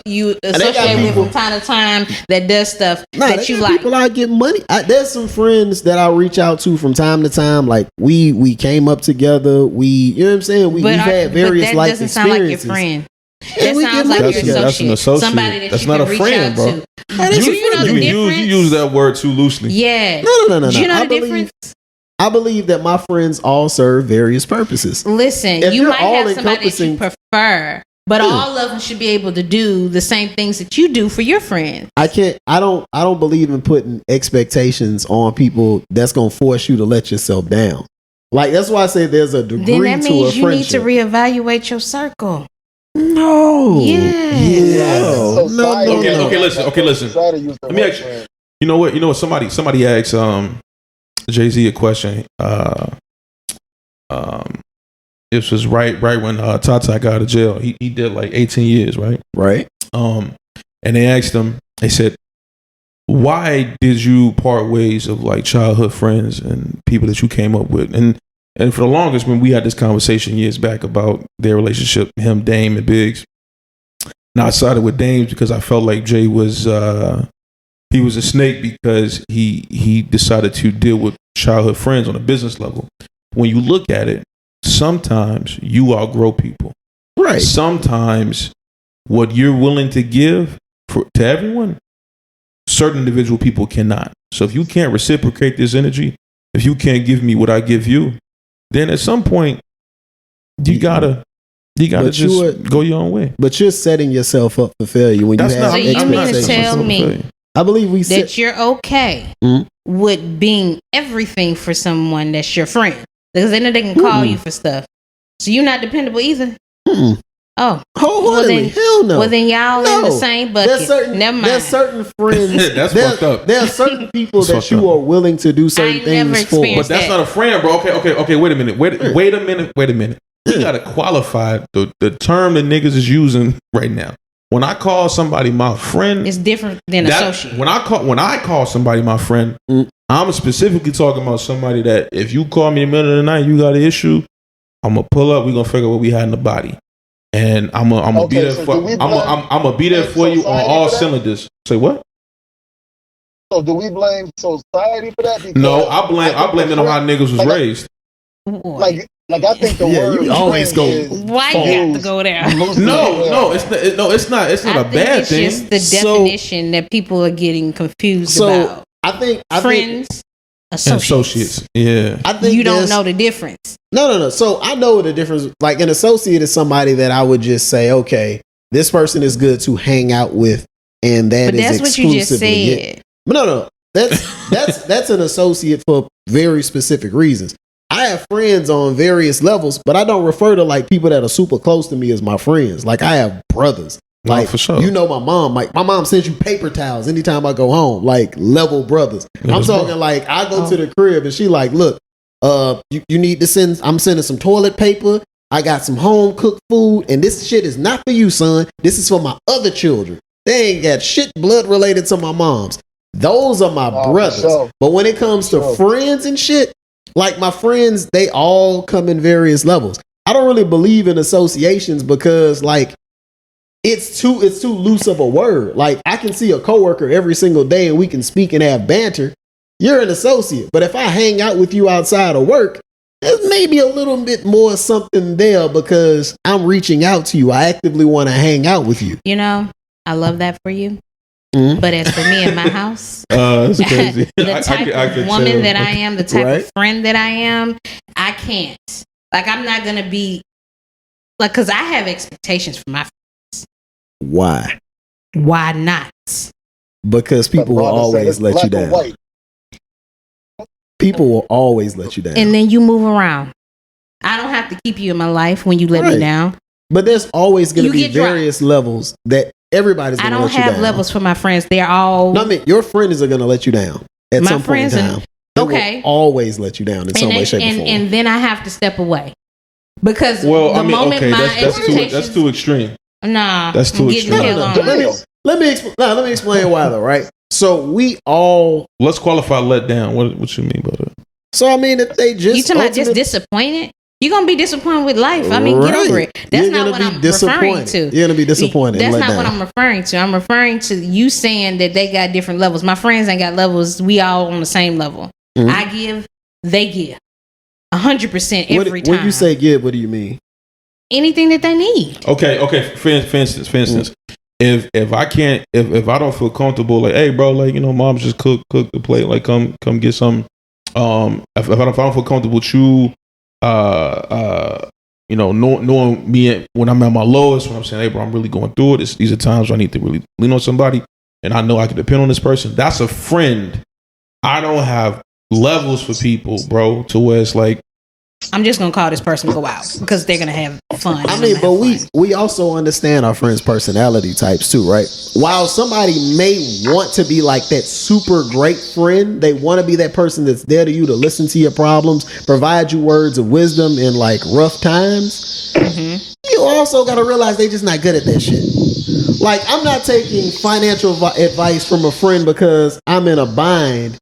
you associate with from time to time that does stuff that you like. People I get money. There's some friends that I reach out to from time to time. Like we came up together. You know what I'm saying? We've had various life experiences. Sound like your friend. That sounds like your associate. Somebody that you can reach out to. You use that word too loosely. Yeah. No. Do you know the difference? I believe that my friends all serve various purposes. Listen, you might have somebody that you prefer, but all of them should be able to do the same things that you do for your friends. I don't believe in putting expectations on people that's going to force you to let yourself down. Like, that's why I say there's a degree to a friendship. Then that means you need to reevaluate your circle. No. Yeah. No. Okay, listen. Let me ask you. You know what? Somebody asked Jay-Z a question. This was right when Tata got out of jail. He did like 18 years, right? Right. And they asked him, they said, why did you part ways of like childhood friends and people that you came up with? And for the longest, when we had this conversation years back about their relationship, him, Dame, and Biggs. Now I sided with Dame because I felt like Jay was he was a snake because he decided to deal with childhood friends on a business level. When you look at it, sometimes you outgrow people. Right. Sometimes what you're willing to give to everyone, certain individual people cannot. So if you can't reciprocate this energy, if you can't give me what I give you, then at some point you gotta just go your own way. But you're setting yourself up for failure when you have expectations. So you mean to tell me I believe that you're okay with being everything for someone that's your friend, because they know they can call you for stuff. So you're not dependable either? Mm-mm. Oh. Wholeheartedly. Hell no. Well, then y'all in the same bucket. Never mind. There's certain friends. That's fucked up. There are certain people that you are willing to do certain things for. But that's not a friend, bro. Okay. Wait a minute. Wait a minute. You gotta qualify the term that niggas is using right now. When I call somebody my friend, it's different than associate. When I call somebody my friend, I'm specifically talking about somebody that if you call me in the middle of the night, you got an issue, I'm gonna pull up. We gonna figure out what we had in the body. And I'm gonna be there for I'm gonna be there for you on all cylinders. Say what? So do we blame society for that? Because no, I blame it on how niggas was raised. Like I think the word you always go. Why you have to go there? No, it's not a bad thing. It's just the definition that people are getting confused about. I think friends. Associates. Yeah. I think you don't know the difference. No. So I know the difference. Like an associate is somebody that I would just say, okay, this person is good to hang out with, and that's what you just said. No. That's an associate for very specific reasons. I have friends on various levels, but I don't refer to like people that are super close to me as my friends. Like I have brothers. Like, for sure. You know my mom. Like my mom sends you paper towels anytime I go home. Like level brothers. I'm talking like I go to the crib and she like, look, you need to send. I'm sending some toilet paper. I got some home cooked food, and this shit is not for you, son. This is for my other children. They ain't got shit blood related to my mom's. Those are my brothers. Sure. But when it comes to friends and shit, like my friends, they all come in various levels. I don't really believe in associations because like. It's too loose of a word. Like I can see a coworker every single day and we can speak and have banter. You're an associate, but if I hang out with you outside of work, there's maybe a little bit more something there because I'm reaching out to you. I actively want to hang out with you. You know, I love that for you. Mm-hmm. But as for me in my house, that's crazy. The type of woman that I am, the type of friend that I am, I can't. Like I'm not gonna be like because I have expectations for my friends. Why? Why not? Because people will always let you down. People will always let you down. And then you move around. I don't have to keep you in my life when you let me down. But there's always going to be various levels that everybody's going to let you down. I don't have levels for my friends. They're all... No, I mean, your friends are going to let you down at some point in time. They will always let you down in some way, shape, or form. And then I have to step away. Because that's too extreme. Nah, that's too extreme. Let me explain why though, right? So we all let's qualify let down. What you mean by that? So I mean, if they just you talking about just disappointed, you're gonna be disappointed with life. I mean, get over it. That's not what I'm referring to. You're gonna be disappointed. That's not what I'm referring to. I'm referring to you saying that they got different levels. My friends ain't got levels. We all on the same level. Mm-hmm. I give, they give, 100% every time. When you say give, what do you mean? Anything that they need. Okay. For instance, if I can't, if I don't feel comfortable, like, hey, bro, like, you know, mom's just cook the plate, like, come get some. If I don't feel comfortable with you, you know, knowing me when I'm at my lowest, when I'm saying, hey, bro, I'm really going through it. These are times where I need to really lean on somebody, and I know I can depend on this person. That's a friend. I don't have levels for people, bro, to where it's like, I'm just gonna call this person to go out because they're gonna have fun. I mean, but we also understand our friends' personality types too, right? While somebody may want to be like that super great friend, they want to be that person that's there to you to listen to your problems, provide you words of wisdom in like rough times. Mm-hmm. You also got to realize they just not good at that shit. Like, I'm not taking financial advice from a friend because I'm in a bind.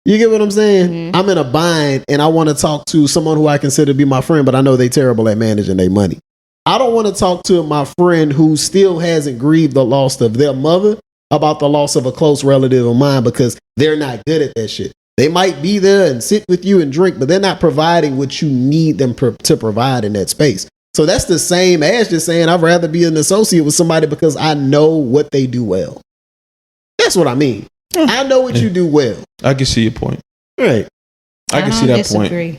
You get what I'm saying? Mm-hmm. I'm in a bind and I want to talk to someone who I consider to be my friend, but I know they're terrible at managing their money. I don't want to talk to my friend who still hasn't grieved the loss of their mother about the loss of a close relative of mine because they're not good at that shit. They might be there and sit with you and drink, but they're not providing what you need them to provide in that space. So that's the same as just saying I'd rather be an associate with somebody because I know what they do well. That's what I mean. I know what you do well. I can see your point. Right. I can see that point.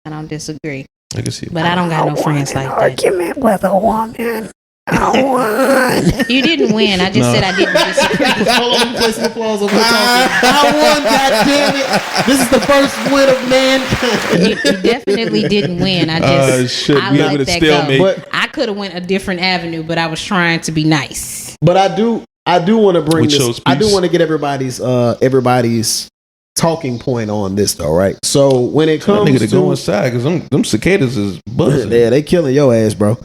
I don't disagree. I can see. But I don't got no friends like that. Argument with a woman. I won. You didn't win. I just said I didn't disagree. Hold on, let me play some applause over the talking. I won, goddammit. This is the first win of mankind. You definitely didn't win. I just shit. I We let having a that stalemate. go. But- I could have went a different avenue, but I was trying to be nice. But I do want to bring We this. chose I do peace. want to get everybody's talking point on this though, right? So when it That comes nigga to go to inside because them cicadas is buzzing. yeah, they killing your ass, bro.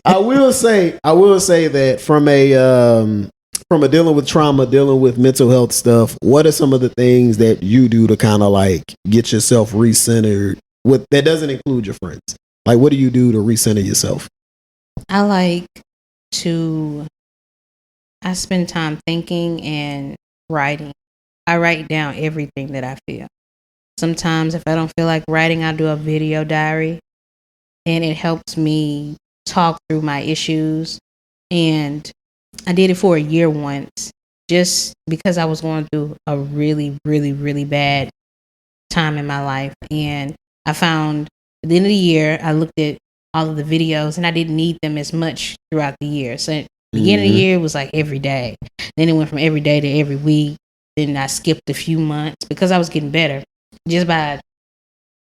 I will say that from a dealing with trauma, dealing with mental health stuff, what are some of the things that you do to kind of like get yourself recentered? With that doesn't include your friends. Like, what do you do to recenter yourself? I like to. I spend time thinking and writing. I write down everything that I feel. Sometimes, if I don't feel like writing, I do a video diary, and it helps me talk through my issues. And I did it for a year once, just because I was going through a really, really, really bad time in my life. And I found at the end of the year, I looked at all of the videos, and I didn't need them as much throughout the year. So at the beginning of the year, it was like every day. Then it went from every day to every week. Then I skipped a few months because I was getting better just by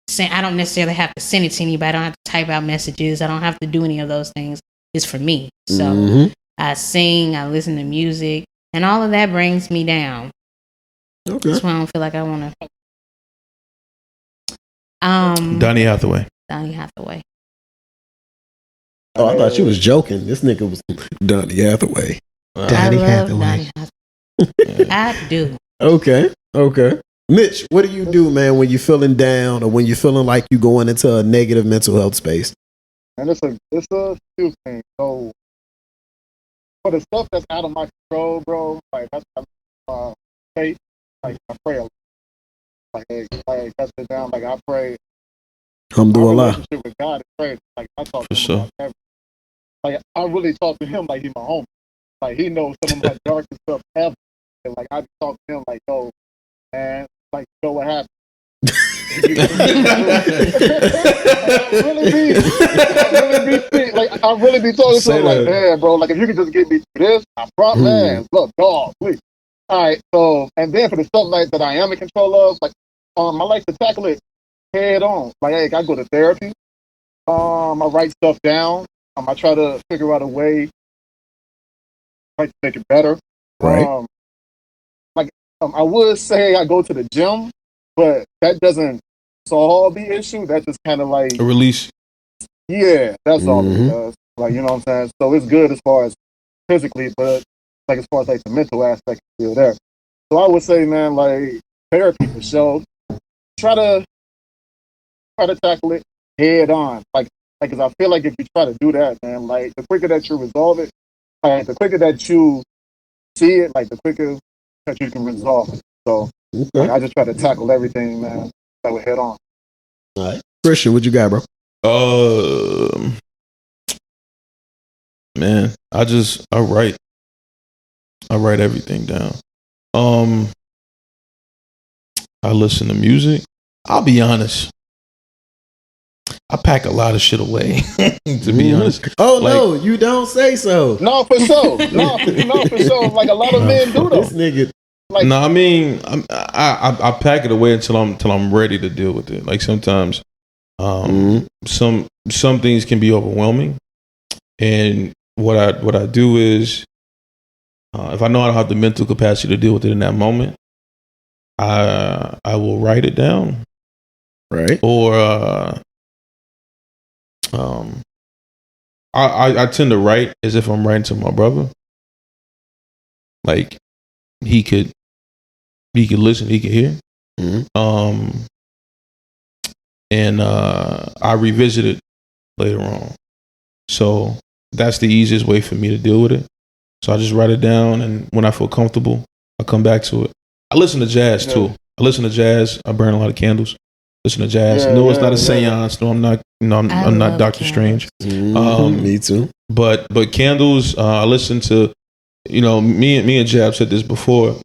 saying, I don't necessarily have to send it to anybody. I don't have to type out messages. I don't have to do any of those things. It's for me. So I sing, I listen to music, and all of that brings me down. Okay. That's why I don't feel like I want to. Donny Hathaway. Donny Hathaway. Oh, I thought you was joking. This nigga was Donny Hathaway. Donny I love Hathaway. Donny Hathaway. I do. Okay. Mitch, what do you do, man, when you're feeling down or when you're feeling like you're going into a negative mental health space? And it's a few things. So for the stuff that's out of my control, bro, like that's faith. Like I pray a lot. Like that's it down. Like I pray. My Alhamdulillah. relationship with God is crazy. Like I talk to For him sure. about everything. Like I really talk to him like he's my homie. Like he knows some of my darkest stuff ever. And like I talk to him like, yo, man, like, yo, what happened? I really be talking to him like, man, bro, like if you could just get me through this, I promise, man, look, dog, please. All right, so, and then for the stuff like that I am in control of, like, I like to tackle it head on. Like, hey, I go to therapy. I write stuff down. I try to figure out a way like to make it better. Right. I would say I go to the gym, but that doesn't solve the issue. That just kind of like A release. yeah, that's all it does. Like, you know what I'm saying? So it's good as far as physically, but like as far as like the mental aspect is still there. So I would say, man, like therapy for sure. Try to tackle it head on. Like, cause I feel like if you try to do that, man, like the quicker that you resolve it, like the quicker that you see it, like the quicker that you can resolve it. So like, I just try to tackle everything, man, that would head on. All right. Christian, what you got, bro? Man, I write everything down. I listen to music. I'll be honest. I pack a lot of shit away, to be honest. Oh, like, no, you don't say so. No, for sure. No, for sure. Like a lot of men do though. This nigga. Like, no, I mean, I pack it away until I'm ready to deal with it. Like sometimes, some things can be overwhelming, and what I do is, if I know I don't have the mental capacity to deal with it in that moment, I will write it down, right? Or I tend to write as if I'm writing to my brother. Like he could listen, he could hear. And I revisit it later on. So that's the easiest way for me to deal with it. So I just write it down, and when I feel comfortable, I come back to it. I listen to jazz too. I listen to jazz. I burn a lot of candles. Listen to jazz. No, it's not a seance. No, I'm not. I'm not Doctor Strange. Me too. But candles. I listen to. Me and Jab said this before.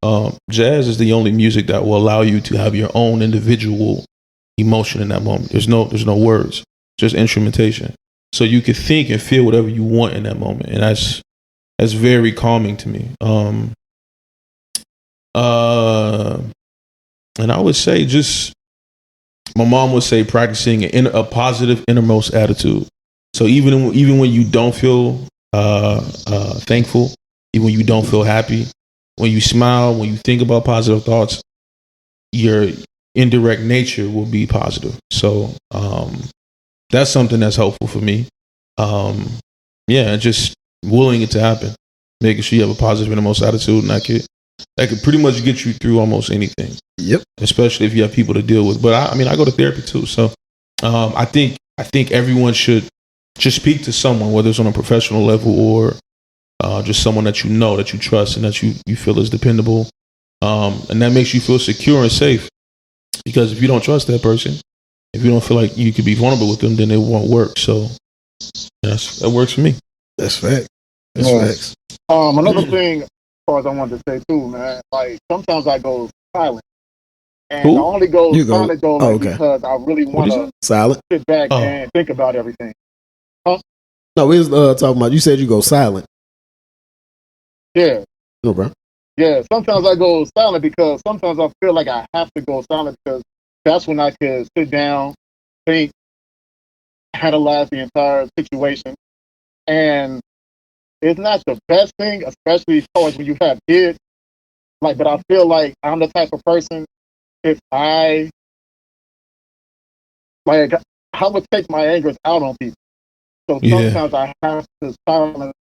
Jazz is the only music that will allow you to have your own individual emotion in that moment. There's no words, just instrumentation. so you can think and feel whatever you want in that moment, and that's very calming to me. And I would say just, my mom would say, practicing a positive innermost attitude. So even when you don't feel thankful, even when you don't feel happy, when you smile, when you think about positive thoughts, your indirect nature will be positive. So that's something that's helpful for me. Just willing it to happen, making sure you have a positive innermost attitude, and that could pretty much get you through almost anything. Yep. Especially if you have people to deal with. But I go to therapy too. So I think everyone should just speak to someone, whether it's on a professional level or just someone that you know, that you trust, and that you feel is dependable. And that makes you feel secure and safe. Because if you don't trust that person, if you don't feel like you could be vulnerable with them, then it won't work. So that works for me. That's fact. That's facts. Another thing, as far as I wanted to say too, man, like sometimes I go silent. And I only go silent though, because I really want to sit back and think about everything. Huh? No, we was talking about, you said you go silent. Yeah. No, bro. Yeah, sometimes I go silent because sometimes I feel like I have to go silent because that's when I can sit down, think, analyze the entire situation. And it's not the best thing, especially as far as when you have kids. Like, but I feel like I'm the type of person, if I would take my anger out on people. So sometimes I have to silence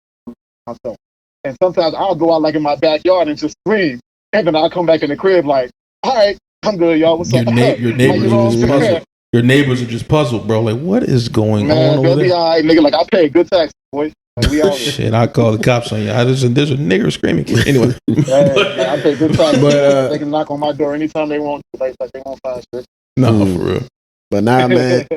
myself. And sometimes I'll go out like in my backyard and just scream. And then I'll come back in the crib like, all right, I'm good, y'all. What's up? Your neighbors are just puzzled. Your neighbors are just puzzled, bro. Like, what is going on over they'll there? be all right, nigga. Like, I pay good taxes, boy. Like, we out Shit, I call the cops on you. There's a nigger screaming. Anyway. I pay good taxes. But they can knock on my door anytime they want. Like they won't find shit. No, for real. But nah, man.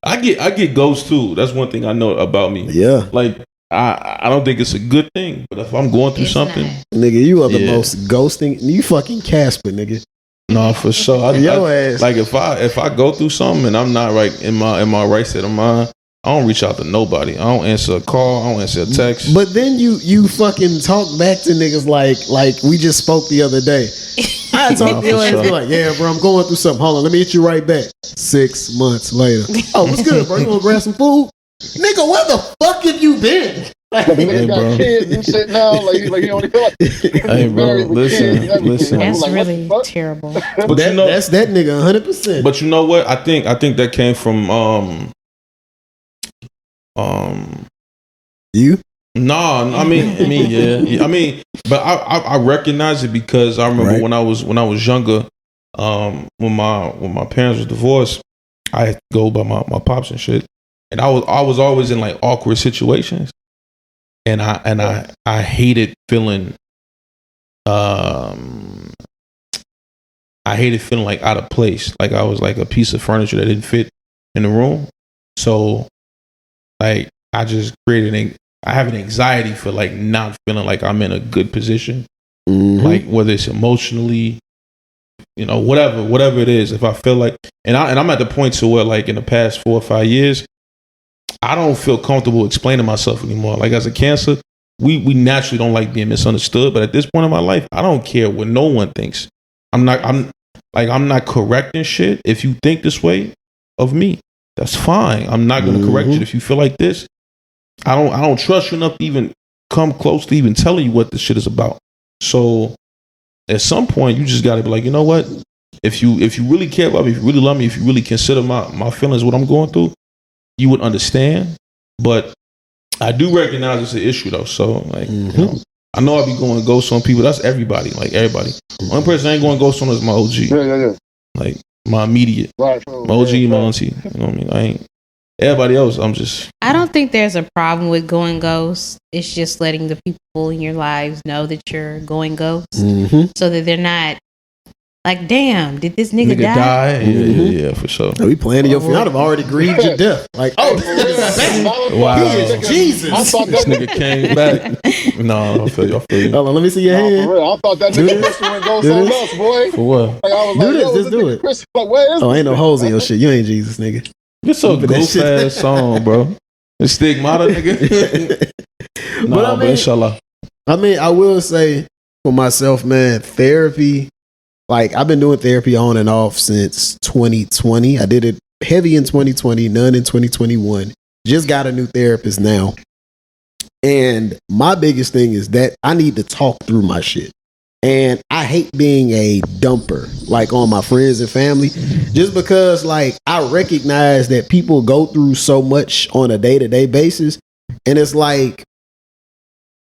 I get ghosts too. That's one thing I know about me. Yeah. Like, I don't think it's a good thing, but if I'm going through something, nigga, you are the most ghosting. You fucking Casper, nigga. No, for sure. Ass. Like if I go through something and I'm not right in my right state of mind, I don't reach out to nobody. I don't answer a call. I don't answer a text. But then you fucking talk back to niggas like we just spoke the other day. I talk to your ass like, yeah, bro, I'm going through something. Hold on, let me hit you right back. 6 months later. Oh, what's good, bro? You want to grab some food? Nigga, where the fuck have you been? Like, nigga got kids and shit now. Like you only feel like. Hey, bro, listen. That's really terrible. But that's that nigga 100%. But you know what? I think that came from you. No, I mean, yeah. I mean, but I recognize it because I remember when I was younger, when my parents were divorced, I had to go by my pops and shit. And I was always in like awkward situations, and I hated feeling like out of place, like I was like a piece of furniture that didn't fit in the room. So like I just created I have an anxiety for like not feeling like I'm in a good position, like whether it's emotionally, whatever it is. If I feel like, and I'm at the point to where like in the past 4 or 5 years, I don't feel comfortable explaining myself anymore. Like as a Cancer, we naturally don't like being misunderstood. But at this point in my life, I don't care what no one thinks. I'm not correcting shit. If you think this way of me, that's fine. I'm not going to correct you. If you feel like this, I don't trust you enough to even come close to even telling you what this shit is about. So at some point, you just got to be like, you know what? If you really care about me, if you really love me, if you really consider my feelings, what I'm going through, you would understand. But I do recognize it's an issue though. So like, I know I be going to ghost on people. That's everybody. Like everybody. One person I ain't going to ghost on is my OG. Yeah. Like my immediate. Right. My OG, my auntie. You know what I mean? I ain't. Everybody else, I'm just. I don't think there's a problem with going ghost. It's just letting the people in your lives know that you're going ghost, so that they're not like, damn, did this nigga die? Yeah, for sure. We planning your funeral. I'd have already grieved your death. Like, wow, he is Jesus. I thought this nigga came back. No, I feel you. Hold on, let me see your hand. For real, I thought that nigga Christian went ghost on us, boy. For what? Like, I was do like, this, just do it. Like, where is ain't no holes in your shit. You ain't Jesus, nigga. It's a goof ass song, bro. Stigmata, nigga. But I mean, inshallah. I mean, I will say for myself, man, therapy. Like I've been doing therapy on and off since 2020. I did it heavy in 2020, none in 2021. Just got a new therapist now. And my biggest thing is that I need to talk through my shit. And I hate being a dumper, like on my friends and family, just because like I recognize that people go through so much on a day-to-day basis. And it's like,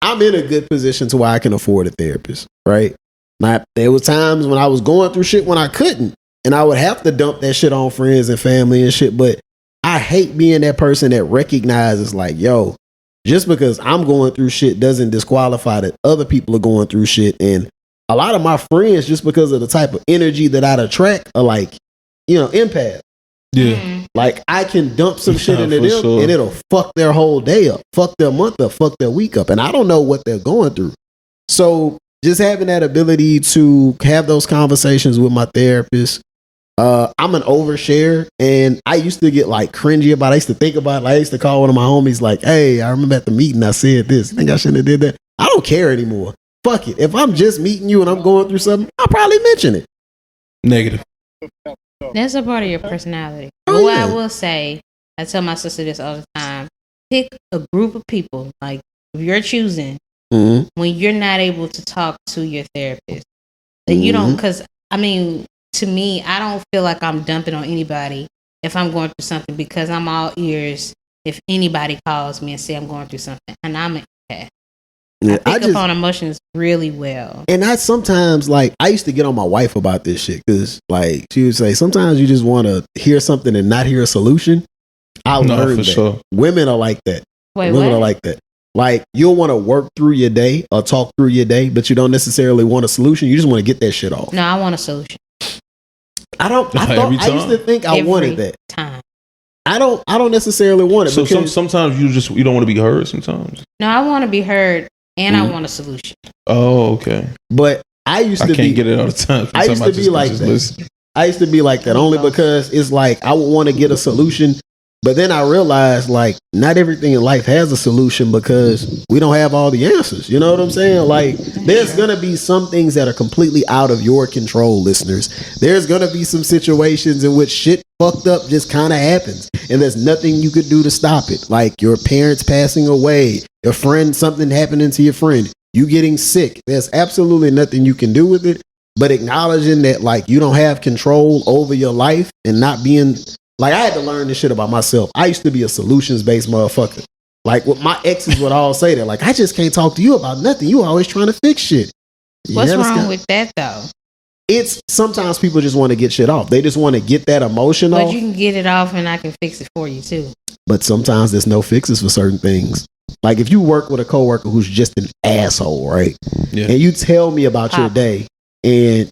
I'm in a good position to where I can afford a therapist, right? Now, there were times when I was going through shit when I couldn't, and I would have to dump that shit on friends and family and shit. But I hate being that person that recognizes like, yo, just because I'm going through shit doesn't disqualify that other people are going through shit. And a lot of my friends, just because of the type of energy that I'd attract, are like, empath. Yeah. Like I can dump some shit into For them sure. and it'll fuck their whole day up, fuck their month up, fuck their week up. And I don't know what they're going through. So just having that ability to have those conversations with my therapist. I'm an overshare, and I used to get like cringy about it. I used to think about it. Like, I used to call one of my homies like, hey, I remember at the meeting I said this. I think I shouldn't have did that. I don't care anymore. Fuck it. If I'm just meeting you and I'm going through something, I'll probably mention it. Negative. That's a part of your personality. Oh, What yeah. I will say, I tell my sister this all the time. Pick a group of people. Like if you're choosing, Mm-hmm. when you're not able to talk to your therapist, then you don't. Because I mean, to me, I don't feel like I'm dumping on anybody if I'm going through something, because I'm all ears if anybody calls me and say I'm going through something, and I'm an empath. Yeah, I pick up on emotions really well. And I sometimes, like, I used to get on my wife about this shit because, like, she would say, sometimes you just want to hear something and not hear a solution. I learned that. Sure. Women are like that. Wait, Women what? are like that. Like, you'll want to work through your day or talk through your day, but you don't necessarily want a solution. You just want to get that shit off. No, I want a solution. I Every used to time? think I Every wanted that. time. I don't necessarily want it. So because sometimes you don't want to be heard. Sometimes. No, I want to be heard, and I Mhm. want a solution. Oh, okay. But I used I to can't be get it all the time. I used Sometimes to be like just that. listen. I used to be like that only because it's like I would want to get a solution, but then I realized like not everything in life has a solution because we don't have all the answers. You know what I'm saying? Like there's gonna be some things that are completely out of your control, listeners. There's gonna be some situations in which shit fucked up just kind of happens, and there's nothing you could do to stop it. Like your parents passing away, your friend, something happening to your friend, you getting sick. There's absolutely nothing you can do with it. But acknowledging that like you don't have control over your life and not being like, I had to learn this shit about myself. I used to be a solutions based motherfucker. Like what my exes would all say that like, I just can't talk to you about nothing. You always trying to fix shit. What's Yeah, that's wrong got- with that though? It's sometimes people just want to get shit off. They just want to get that emotion But off. you can get it off, and I can fix it for you too. But sometimes there's no fixes for certain things. Like if you work with a coworker who's just an asshole, right? Yeah. And you tell me about your Pop. day and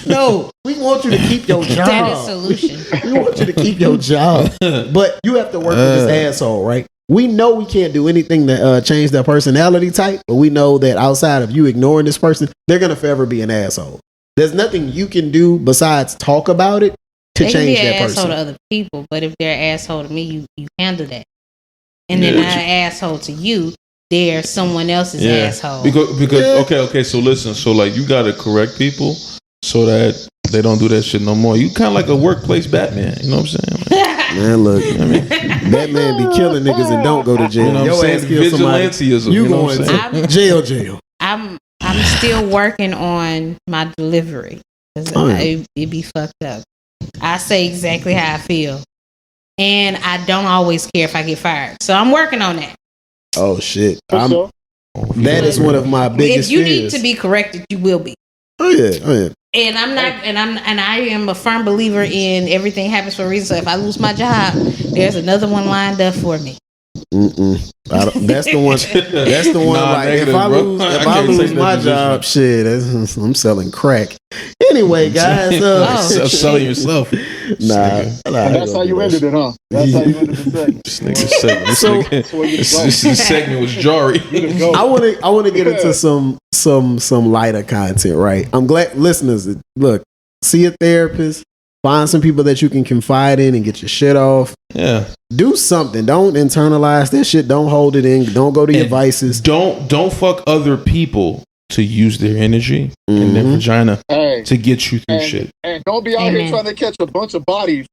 no, we want you to keep your job. That is solution. We want you to keep your job. But you have to work with this asshole, right? We know we can't do anything to change their personality type, but we know that outside of you ignoring this person, they're going to forever be an asshole. There's nothing you can do besides talk about it to They can be change an that asshole person. to other people, but if they're an asshole to me, you handle that. And then Yeah. not an asshole to you, they're someone else's asshole. Because okay. So listen. So like you gotta correct people so that they don't do that shit no more. You kind of like a workplace Batman. You know what I'm saying? Like, Man, look, I mean, Batman be killing niggas and don't go to jail. you know what I'm Your saying? ass kill somebody, Vigilantism. you You know what going I'm saying? to jail. I'm still working on my delivery. 'Cause Oh, yeah. it be fucked up. I say exactly how I feel. And I don't always care if I get fired. So I'm working on that. Oh shit, For sure. that is one of my biggest If you fears. need to be corrected, you will be. Oh yeah. And I am a firm believer in everything happens for a reason. So if I lose my job, there's another one lined up for me. That's the one. That's the one. Nah, like negative, if I bro. lose, I if I can't lose take that my position. job, shit, I'm selling crack. Anyway, guys, Oh. Selling yourself. nah, And that's how you ended it, huh? That's how you ended the segment. This nigga segment. This, So- nigga, That's where you this segment was jarring. You the goat. I want to get into some lighter content, right? I'm glad listeners look, see a therapist, Find some people that you can confide in and get your shit off. Yeah. Do something. Don't internalize this shit. Don't hold it in. Don't go to your vices. Don't fuck other people to use their energy and their vagina to get you through shit. And don't be out here trying to catch a bunch of bodies.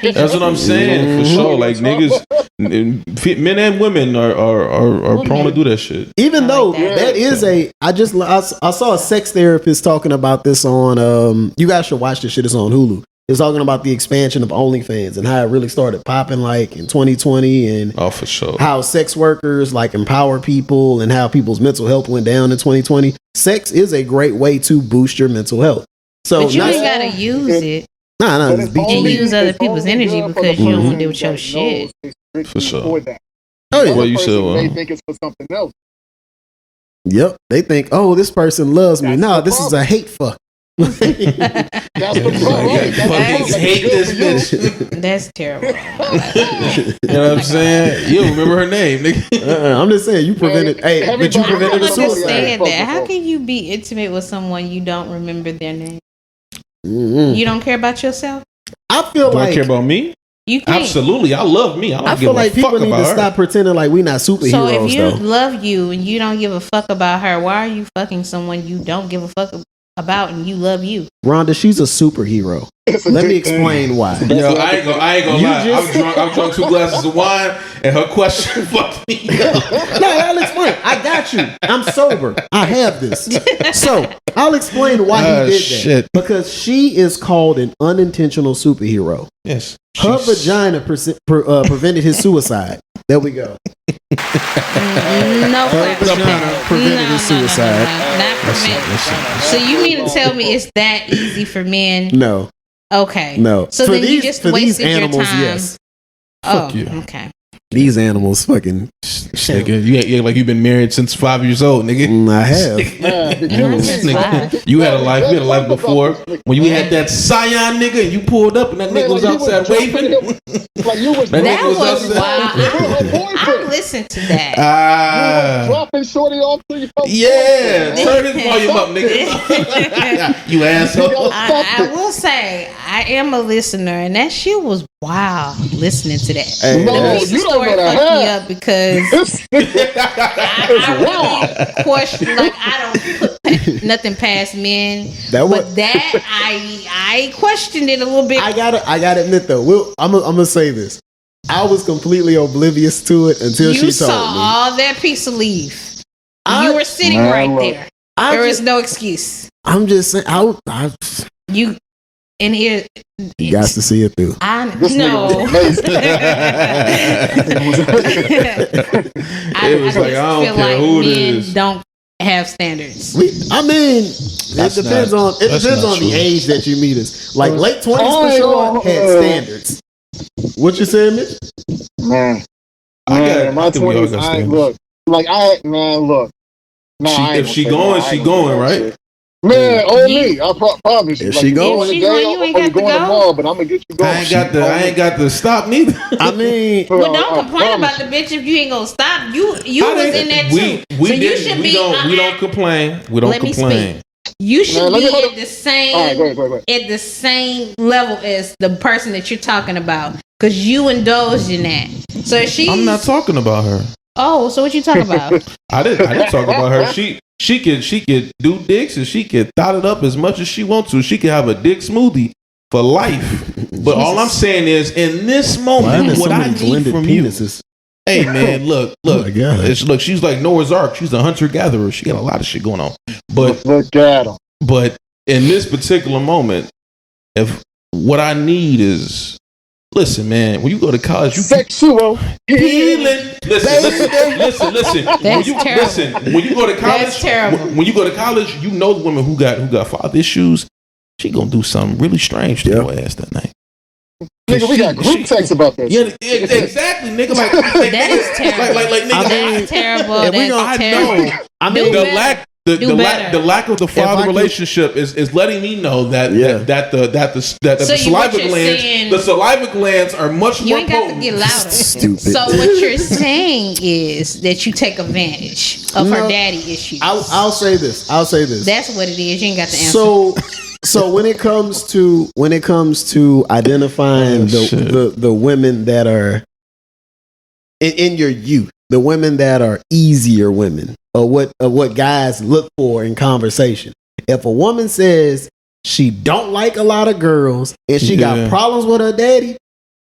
That's what I'm saying, for sure. Like niggas, men and women are prone to do that shit. Even though that is I saw a sex therapist talking about this on you guys should watch this shit. It's on Hulu. It's talking about the expansion of OnlyFans and how it really started popping like in 2020 and for sure how sex workers like empower people and how people's mental health went down in 2020. Sex is a great way to boost your mental health. So but you ain't gotta use it. Nah, and use other people's energy because you don't want to deal with your shit. For sure. Oh yeah. Well, you said they think it's for something else. Yep. They think, oh, this person loves me. No, this is a hate fuck. That's the problem. Hate this bitch. That's terrible. You know what I'm saying? You don't remember her name, nigga. I'm just saying you prevented. Hey, but you prevented a suicide. That. How can you be intimate with someone you don't remember their name? You don't care about yourself? I feel like I care about me. You can't. Absolutely, I love me. I feel like people need to stop pretending like we not superheroes. So if you love you and you don't give a fuck about her, why are you fucking someone you don't give a fuck about and you love you? Rhonda, she's a superhero. Let me explain why. Yo, I ain't gonna lie. I'm drunk 2 glasses of wine, and her question fucked me up. No, I'll explain. I got you. I'm sober. I have this. So I'll explain why he did that. Because she is called an unintentional superhero. Yes. Her vagina prevented his suicide. There we go. No, her vagina prevented his suicide. Not prevent. So you mean to tell me it's that easy for men? No. Okay. No. So for then these, you just for wasted these animals, your time. yes. Fuck you. Okay. These animals fucking nigga. You act like you've been married since 5 years old, nigga. I have. Nigga. You had a life. You had a life before when you had that scion nigga and you pulled up and that nigga was outside waving. Like you was that was wild. I listened to that. Dropping shorty off to your yeah, turn his volume up, nigga. You asshole. I will say I am a listener, and that shit was wild. Listening to that. Hey, the piece of story fucked me up because I really question. Like I don't put nothing past men, but that I questioned it a little bit. I gotta admit though, I'm gonna say this. I was completely oblivious to it until she told me. You saw all that piece of leaf. You were sitting right there. There is no excuse. I'm just saying. You and here. You got to see it through. I know. It was like I don't care who it is. Don't have standards. I mean, it depends on the age that you meet us. Like late 20s for sure had standards. What you saying, Mitch? Man, my 20s. Look. If she going, right? Man, me. I promise you. If she going, you ain't got to go. Tomorrow, but I'm gonna get you going. I ain't got to stop neither. I mean, well, don't complain about the bitch if you ain't gonna stop. You was in that too. We don't complain. We don't complain. You should be at the same at the same level as the person that you're talking about, because you indulged in that. So I'm not talking about her. Oh, so what you talking about? I didn't talk about her. She could do dicks and she could thot it up as much as she wants to. She could have a dick smoothie for life. But all I'm saying is, in this moment, what I need from penises? Hey man, look, look. She's like Noah's Ark. She's a hunter gatherer. She got a lot of shit going on. But look at her. But in this particular moment, if what I need is. Listen, man. When you go to college, you sexual healing. Listen. When you go to college, that's terrible. When you go to college, you know the woman who got father issues. She gonna do something really strange to your ass that night. Nigga, we got group text about that. Yeah, exactly, nigga. Like that is terrible. Like nigga, that's terrible. That's terrible. I mean, the lack of the father relationship is letting me know that the saliva glands are much you more ain't got potent. to get louder. Stupid. So what you're saying is that you take advantage of her daddy issues. I'll say this. That's what it is. You ain't got to answer. So when it comes to identifying the women that are in your youth, the women that are easier women, or what guys look for in conversation. If a woman says she don't like a lot of girls and she got problems with her daddy,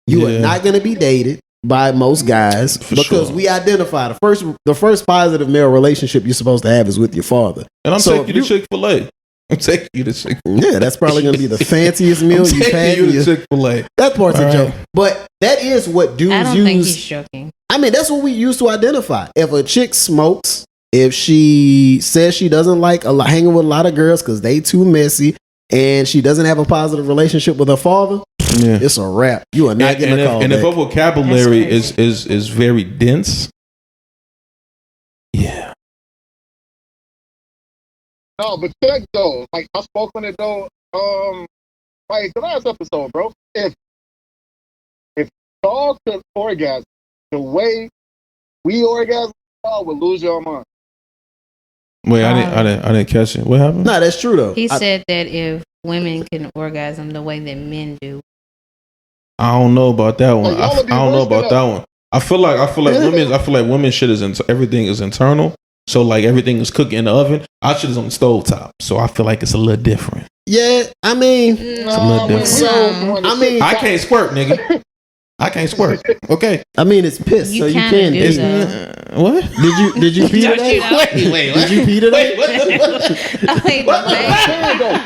you are not going to be dated by most guys because we identify the first positive male relationship you're supposed to have is with your father. And I'm taking you to Chick-fil-A. I'm taking you to Chick-fil-A. Yeah, that's probably going to be the fanciest meal you've had. You to Chick-fil-A. That part's a joke. But that is what dudes use. I don't think he's joking. I mean, that's what we use to identify. If a chick smokes, if she says she doesn't like hanging with a lot of girls because they too messy, and she doesn't have a positive relationship with her father, it's a wrap. You are not getting a call back. And if her vocabulary is very dense, No, but check though. Like I spoke on it though. Like the last episode, bro. If y'all could orgasm the way we orgasm, y'all would lose your mind. Wait, I didn't catch it. What happened? No, that's true though. He said that if women can orgasm the way that men do. I don't know about that one. Like, I don't know about that one. I feel like women shit is everything is internal. So like everything is cooking in the oven. Our shit is on the stove top. So I feel like it's a little different. Yeah, I mean, it's a little different. So I can't squirt, nigga. I can't squirt. Okay. I mean, it's piss, so you can. What? Did you pee today? Wait. Did you pee today?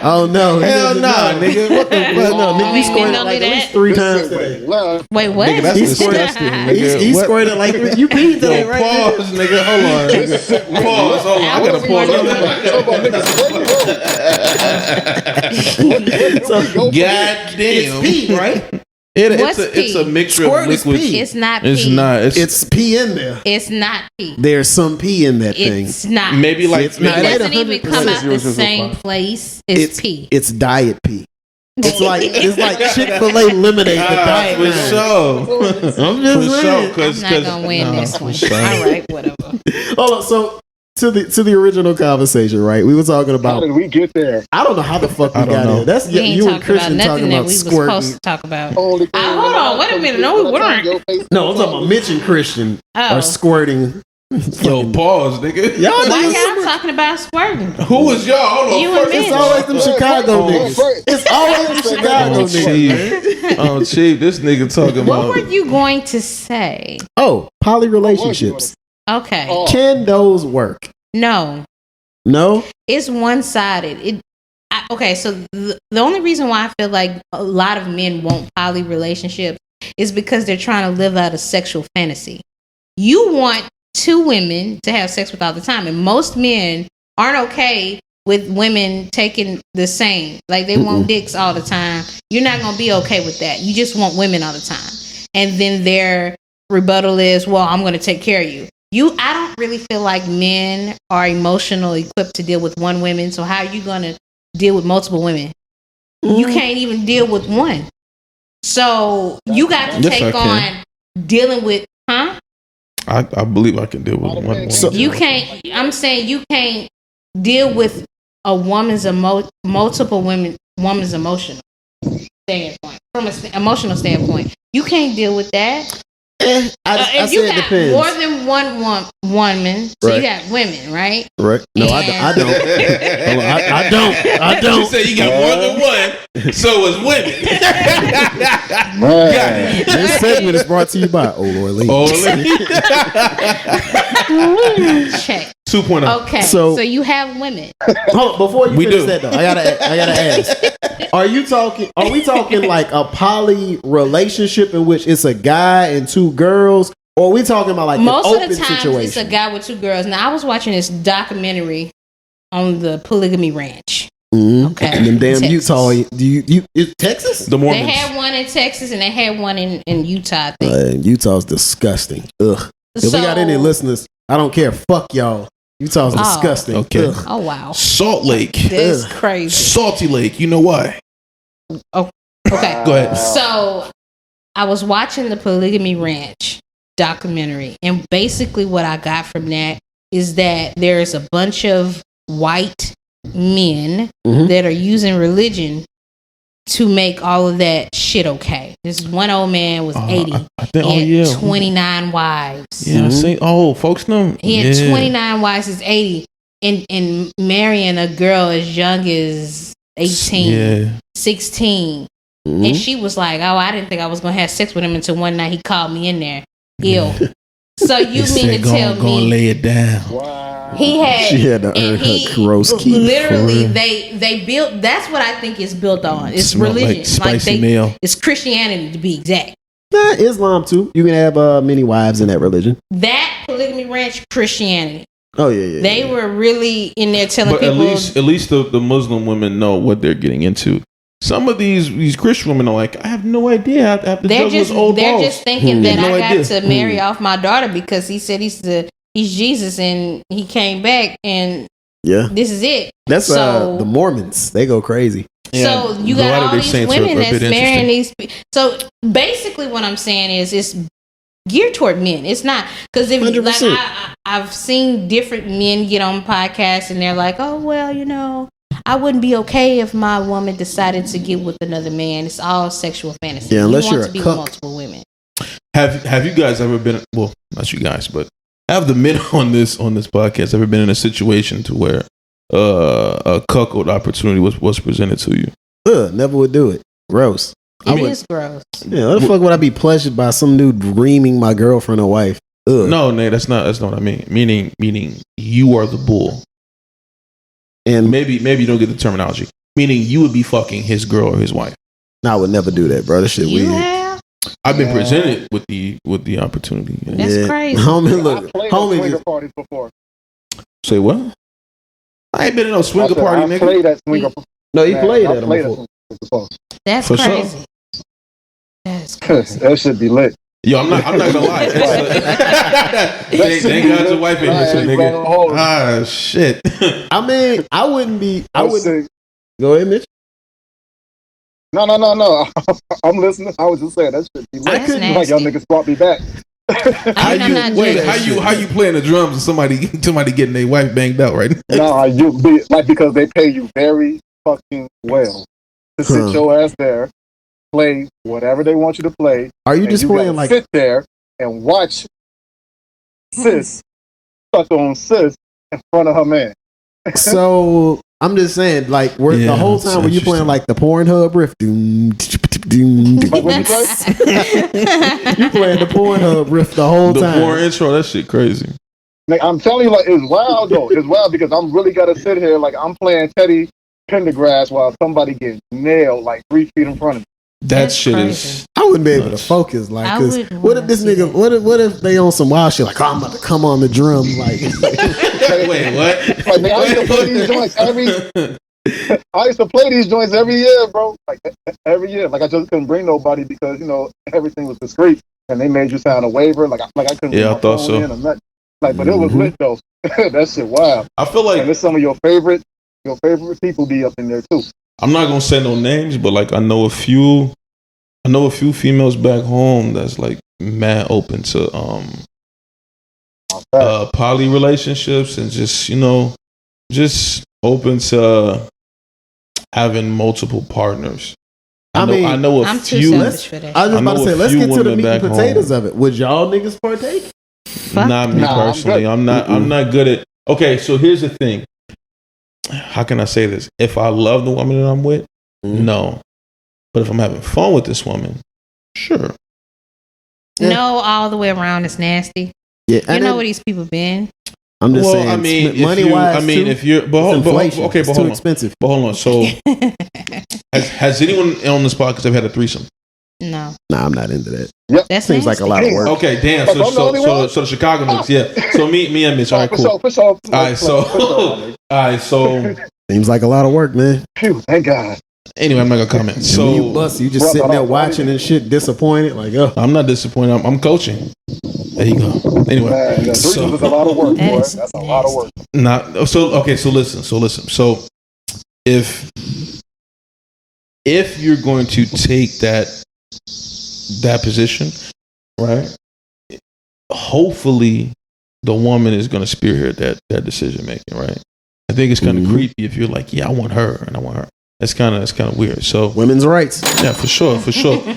Oh no! Hell no, nigga. What the fuck? No, nigga, he squirted like at least 3 times today. Wait, what? Nigga, that's disgusting. Nigga. He squirted like you peed today, right? Pause, nigga. Hold on. Nigga. Pause. Hold on. I gotta pause. God damn. It's pee, right? It's a mixture of liquids. It's not pee. It's not. It's pee in there. It's not pee. There's some pee in that thing. It's not. Maybe like it doesn't even come out the same place. It's pee. It's diet pee. It's like Chick-fil-A lemonade. The diet for sure. I'm just saying. I'm not gonna win this one. All right, whatever. Hold on. So to the original conversation, right? We were talking about. How did we get there? I don't know how the fuck we got here. That's you and Christian talking about squirting. Supposed to talk about. Hold on, wait a minute. No, we weren't. No, I'm talking about Mitch and Christian are squirting. Yo, pause, nigga. Why y'all talking about squirting? Who is y'all? Hold on. You and Mitch. It's always them Chicago niggas. It's always them Chicago niggas. Oh, Chief, this nigga talking about. What were you going to say? Oh, poly relationships. Okay. Can those work? No. It's one-sided. Okay, so the only reason why I feel like a lot of men want poly relationships is because they're trying to live out a sexual fantasy. You want 2 women to have sex with all the time, and most men aren't okay with women taking the same. Like they want dicks all the time. You're not going to be okay with that. You just want women all the time. And then their rebuttal is, well, I'm going to take care of you. I don't really feel like men are emotionally equipped to deal with one woman. So how are you going to deal with multiple women? You can't even deal with one. So you got to take on dealing with, I believe I can deal with one woman. So you can't. I'm saying you can't deal with a woman's multiple woman's emotional standpoint. From an emotional standpoint, you can't deal with that. If you got more than one woman, so you got women, right? Right. No, I don't. I don't. You say you got more than one, so it's women. Got it. This segment is brought to you by Oh Lord Lee. Check. 2.0. Okay, so you have women. Hold on, before you finish that though, I gotta ask. Are we talking like a poly relationship in which it's a guy and 2 girls? Or are we talking about like most an open of the time situation? It's a guy with 2 girls. Now I was watching this documentary on the polygamy ranch. Mm-hmm. Okay. And them damn Texas. Utah. Is Texas? The Mormons. They had one in Texas and they had one in Utah, I think. Utah's disgusting. Ugh. If we got any listeners, I don't care. Fuck y'all. Utah's disgusting. Okay. Ugh. Oh wow. Salt Lake. That's crazy. Salty Lake. You know why? Oh, okay. Go ahead. So I was watching the Polygamy Ranch documentary, and basically what I got from that is that there's a bunch of white men that are using religion to make all of that shit okay. This one old man was 80. I think, he had 29 wives. Yeah, I see. Oh, folks know. He had 29 wives. He's 80. And marrying a girl as young as 18, 16. And she was like, oh, I didn't think I was going to have sex with him until one night he called me in there. Ill. So you mean to tell me. Go lay it down. Wow. She had to earn her gross keep. Literally, they built. That's what I think it's built on. It's religion, like spicy meal. It's Christianity to be exact. Nah, Islam too. You can have many wives in that religion. That polygamy ranch, Christianity. Oh yeah. They were really in there telling but people. At least the Muslim women know what they're getting into. Some of these Christian women are like, I have no idea. I have to they're they're just thinking that I got to marry off my daughter because he said he's Jesus and he came back and this is it. That's the Mormons. They go crazy. So you got all these women that's marrying these. So basically, what I'm saying is it's geared toward men. It's not because if like I've seen different men get on podcasts and they're like, oh well, I wouldn't be okay if my woman decided to get with another man. It's all sexual fantasy. Yeah, unless you want you're to be with multiple women. Have you guys ever been? Well, not you guys, but have the men on this podcast ever been in a situation to where a cuckold opportunity was presented to you? Never would do it. Gross. It is gross. Yeah, what the fuck would I be pleasured by some dude dreaming my girlfriend or wife? Ugh. No, Nate, that's not what I mean. Meaning you are the bull. And maybe you don't get the terminology. Meaning you would be fucking his girl or his wife. No, I would never do that, bro. That shit weird. I've been presented with the opportunity. Yeah. That's crazy. Homie, look, homie, swinger parties before. Say what? I ain't been in no swinger party, nigga. I played at swinger. No, he played at them before. That's crazy. That's crazy. That should be lit. Yo, I'm not gonna lie. Thank God your wife ain't here, nigga. Ah, shit. I mean, I wouldn't. Go ahead, Mitch. No. I'm listening. I was just saying that shit be lit. I couldn't. Like y'all niggas brought me back. How you playing the drums and somebody getting their wife banged out right now? No, because they pay you very fucking well to sit your ass there, play whatever they want you to play. Are you just playing like sit there and watch sis suck on sis in front of her man? So I'm just saying, like, the whole time when you playing like the Pornhub riff, you playing the Pornhub riff the whole time. The porn intro, that shit crazy. Like, I'm telling you, like, it's wild though. It's wild because I'm really gotta sit here like I'm playing Teddy Pendergrass while somebody gets nailed like 3 feet in front of me. That shit is. I wouldn't be able to focus, like, cause what if this nigga? What if they on some wild shit? Like, I'm about to come on the drum, like. Wait, what? Like, man, I used to play these joints every year, bro. Like every year. Like I just couldn't bring nobody because everything was discreet, and they made you sign a waiver. Like I couldn't. Yeah, I thought so. But it was lit though. That shit wild. I feel like there's some of your favorite people be up in there too. I'm not gonna say no names, but like I know a few females back home that's like mad open to poly relationships and just open to having multiple partners. I know a few. I was just about to say, let's get to the meat and potatoes of it. Would y'all niggas partake? Not me personally. I'm not good at. Okay, so here's the thing. How can I say this? If I love the woman that I'm with, no. But if I'm having fun with this woman, sure. No, all the way around is nasty. Yeah, you know where these people been. I'm just saying. I mean, money wise. if you're, but hold on. Expensive. But hold on. So, has anyone on this podcast ever had a threesome? No. Nah, I'm not into that. Yep. That seems like a lot of work. Okay, damn. So the Chicago niggas, yeah. So me and Mitch, all right, cool. For sure. All right, so seems like a lot of work, man. Phew, thank God. Anyway, I'm not gonna comment. So you just sitting there watching and shit, disappointed. Like, I'm not disappointed. I'm coaching. There you go. Anyway, threesome is a lot of work, boy. That's a lot of work. So listen. So if you're going to take that position, right? Hopefully, the woman is going to spearhead that decision making, right? I think it's kind of creepy if you're like, yeah, I want her and I want her. That's kind of weird. So women's rights. Yeah, for sure.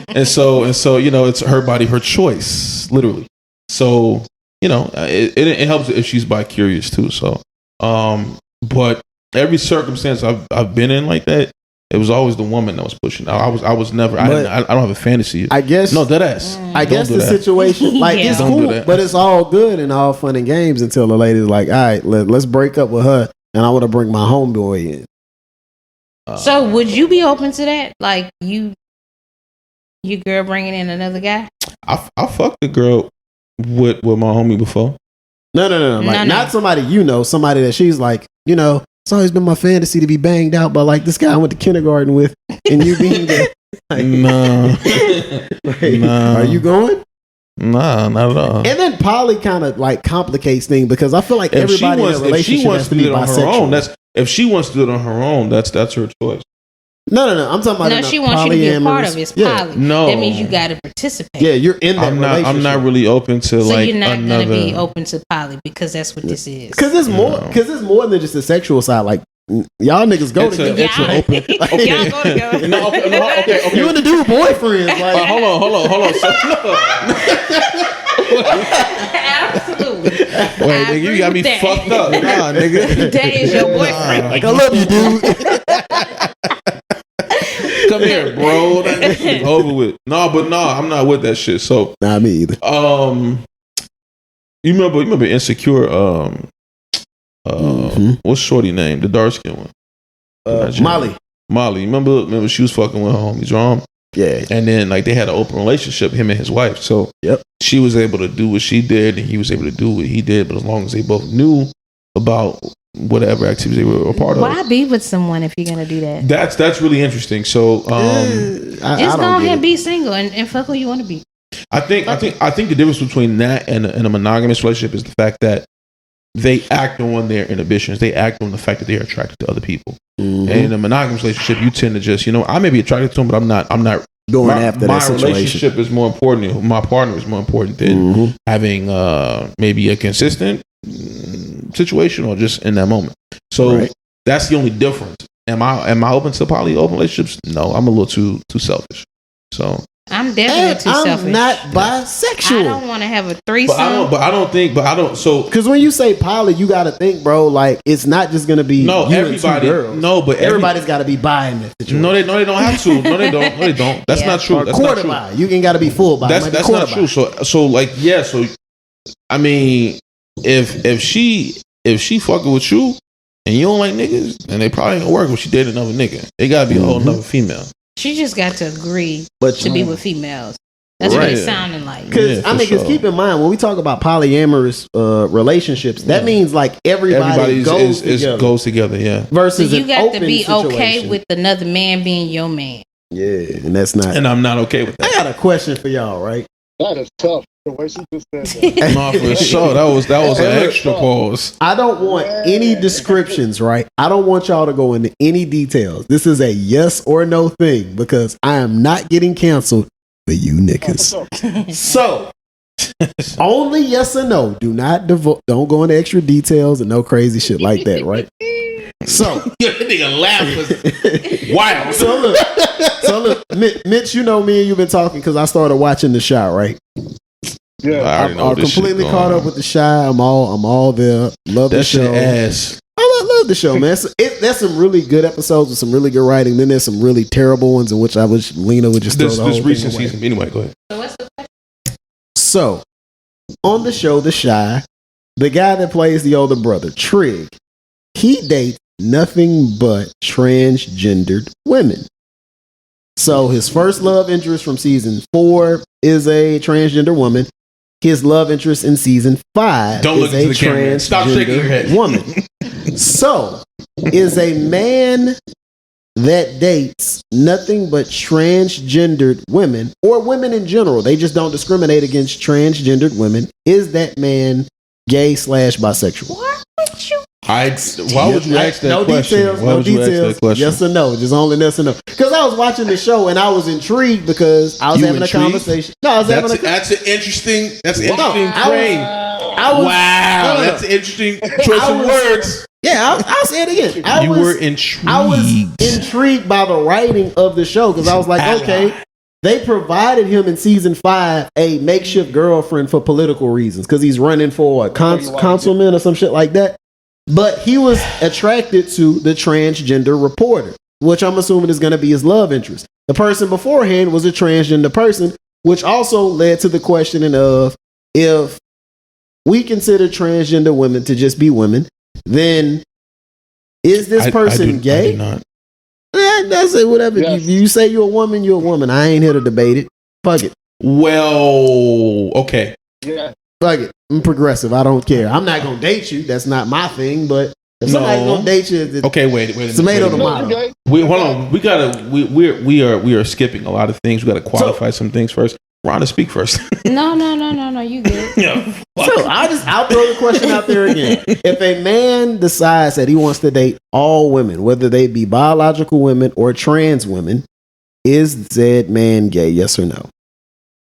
and so it's her body, her choice, literally. So it helps if she's bi-curious too. So, but every circumstance I've been in like that, it was always the woman that was pushing. I was never. I don't have a fantasy. I guess no, dead ass. I guess the situation it's cool, but it's all good and all fun and games until the lady's like, all right, let's break up with her, and I want to bring my homeboy in. So would you be open to that? Like you girl bringing in another guy? I fucked the girl with my homie before. No. Like not somebody somebody that she's like, it's always been my fantasy to be banged out by like this guy I went to kindergarten with, and you being there. Like, no. Are you going? Nah, not at all. And then poly kind of like complicates things because I feel like everybody in a relationship has to be bisexual. If she wants to do it on her own, that's her choice. No. I'm talking about she wants you to be a part of it. Poly. No, that means you got to participate. Yeah, you're in that relationship. I'm not really open to so like. You're not going to be open to poly because that's what this is. Because it's more than just the sexual side. Like y'all niggas go together. Y'all go together. Okay. You and the dude boyfriends. Like, hold on. Absolutely. Wait, nigga, you got me fucked up. Nah, nigga. That is your boyfriend. Like, I love you, dude. Come here, bro. That's over with. No, I'm not with that shit. So, nah, me either. You remember Insecure? What's Shorty name? The dark skin one. Molly. Remember she was fucking with her homies, Rom? Yeah. And then like they had an open relationship, him and his wife. So she was able to do what she did, and he was able to do what he did. But as long as they both knew about whatever activities they were a part of. Why be with someone if you're gonna do that? That's really interesting. So just go ahead and be single and fuck who you want to be. I think the difference between that and a monogamous relationship is the fact that they act on their inhibitions. They act on the fact that they are attracted to other people. And in a monogamous relationship, you tend to just, I may be attracted to him, but I'm not going after that situation. My relationship is more important. My partner is more important than having maybe a consistent situation or just in that moment. So that's the only difference. Am I open to poly open relationships? No, I'm a little too selfish. So I'm definitely too selfish. I'm not bisexual. I don't want to have a threesome. So because when you say poly, you got to think, bro. Like it's not just gonna be everybody. But everybody's got to be bi in this situation. No, they don't have to. No, they don't. That's not true. That's quarter bi. You ain't got to be full bi. That's not true. So I mean, if she fucking with you and you don't like niggas, then they probably ain't gonna work when she dated another nigga. It got to be a whole another female. She just got to agree to be with females. That's what it's sounding like. Because because keep in mind when we talk about polyamorous relationships, that means like everybody goes together. Yeah. Versus so you got to be situation. okay with another man being your man. Yeah, and that's not. And I'm not okay with that. I got a question for y'all, right? That is tough. The way she just said that. No, for sure. That was an extra pause. I don't want any descriptions, right? I don't want y'all to go into any details. This is a yes or no thing because I am not getting canceled for you niggas. So, only yes or no. Do not don't go into extra details and no crazy shit like that, right? So, that nigga laugh. Wow. So look, Mitch, you know me and you've been talking because I started watching The Chi, right? Yeah, I'm completely caught up with The Chi. I'm all there. Love the show. Ass. I love the show, man. There's some really good episodes with some really good writing. Then there's some really terrible ones in which I wish Lena would just throw the whole thing recent away. season. Anyway, go ahead. So on the show, The Chi, the guy that plays the older brother, Trig, he dates nothing but transgendered women. So his first love interest from season 4 is a transgender woman. His love interest in season 5 is a transgender woman. So is a man that dates nothing but transgendered women or women in general. They just don't discriminate against transgendered women. Is that man gay / bisexual? Why would you Why would you ask that no question? Details, Why no would you details. ask that question? Yes or no? Just only yes or no. Because I was watching the show and I was intrigued because I was You having intrigued? a conversation. No, I was having a That's an interesting. That's an No, interesting I was- frame. I was, Wow, no. that's an interesting choice I of was- words. Yeah, I'll say it again. You were intrigued. I was intrigued by the writing of the show because I was like, okay, they provided him in season 5 a makeshift girlfriend for political reasons because he's running for a councilman or some shit like that. But he was attracted to the transgender reporter, which I'm assuming is going to be his love interest. The person beforehand was a transgender person, which also led to the questioning of if we consider transgender women to just be women, then is this person gay? I do not. That's it. Whatever. Yes. You say you're a woman, you're a woman. I ain't here to debate it. Fuck it. Well, okay. Yeah. Fuck it. I'm progressive. I don't care. I'm not gonna date you. That's not my thing. But if somebody's gonna date you, it's Okay, wait a minute. Tomato, wait a minute. tomato. Okay. Hold on. We are skipping a lot of things. We got to qualify some things first. Rhonda, speak first. No. You good? Yeah. So I'll throw the question out there again. If a man decides that he wants to date all women, whether they be biological women or trans women, is said man gay? Yes or no?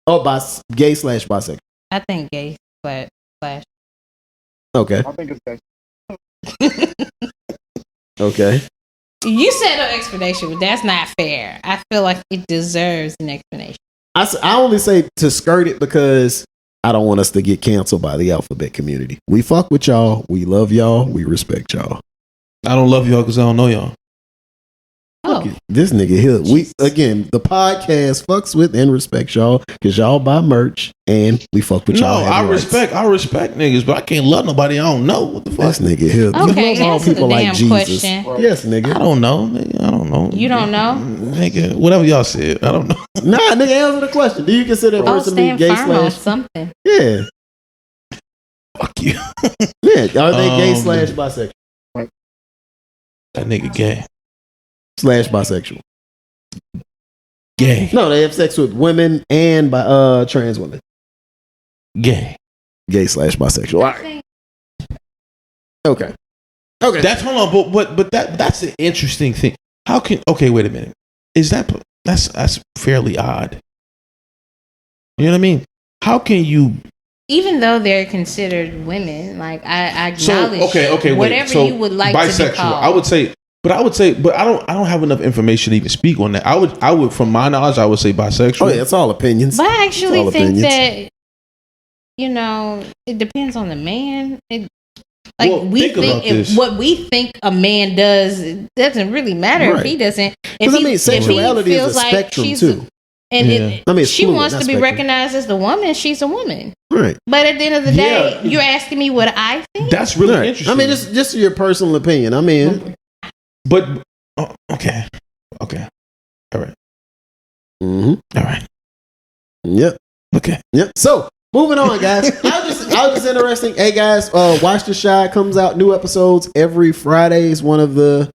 Oh, gay / bisexual. I think gay slash. Okay. I think it's that. Okay. You said no explanation, but that's not fair. I feel like it deserves an explanation. I only say to skirt it because I don't want us to get canceled by the alphabet community. We fuck with y'all. We love y'all. We respect y'all. I don't love y'all because I don't know y'all. Oh, This nigga here. The podcast fucks with and respects y'all because y'all buy merch and we fuck with y'all. No, I respect niggas, but I can't love nobody I don't know. What the fuck? This nigga here. okay. You love all Answer the people like damn Jesus. question. Right. Yes, nigga. I don't know. Nigga, I don't know. You don't know? Nigga, whatever y'all said. I don't know. Nah, nigga, answer the question. Do you consider a Oh, person to be stand gay firm on slash? something. Yeah. Fuck you. Yeah. Are they gay / Um, bisexual? That nigga gay. / bisexual. Gay. No, they have sex with women and by trans women. Gay. Gay / bisexual. All right. Okay. Okay. That's hold on, but that's an interesting thing. How can wait a minute. Is that's fairly odd. You know what I mean? How can you Even though they're considered women, like I acknowledge wait. whatever So, you would like to be called. I would say, but I don't have enough information to even speak on that. I would from my knowledge, I would say bisexual. Oh yeah, it's all opinions. But I actually all think opinions. that it depends on the man. Like Well, we think about think if this. what we think a man does, it doesn't really matter if Right. he doesn't. Because I mean, sexuality is a spectrum too. And Yeah. I mean, it's she fluid, wants not to be spectrum. recognized as the woman. She's a woman. Right. But at the end of the day, Yeah. you're asking me what I think. That's really Right. interesting. I mean, just your personal opinion. I mean, but okay, all right, mhm. all right, Yep. okay. Yep. So moving on, guys. I was just interesting. Hey guys, Watch the Shy comes out new episodes every Friday. Is one of the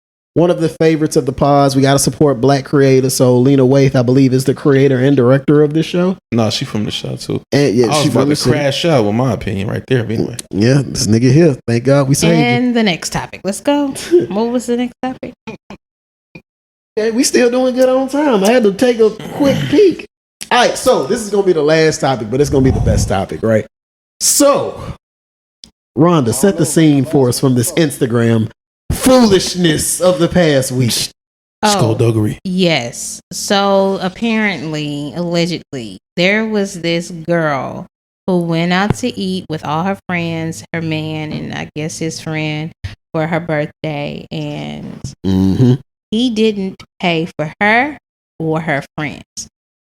favorites of the pods. We got to support Black creators. So Lena Waithe, I believe, is the creator and director of this show. No, she from the show too. And yeah, I was she about from the to city. crash out with my opinion right there. But anyway, Yeah, this nigga here. Thank God we saved you. And the next topic. Let's go. What was the next topic? Okay, we still doing good on time. I had to take a quick peek. All right, so this is gonna be the last topic, but it's gonna be the best topic, right? So, Rhonda, set the scene for us from this Instagram foolishness of the past week. skullduggery. Yes. So apparently, allegedly, there was this girl who went out to eat with all her friends, her man, and I guess his friend for her birthday, and Mm-hmm. he didn't pay for her or her friends.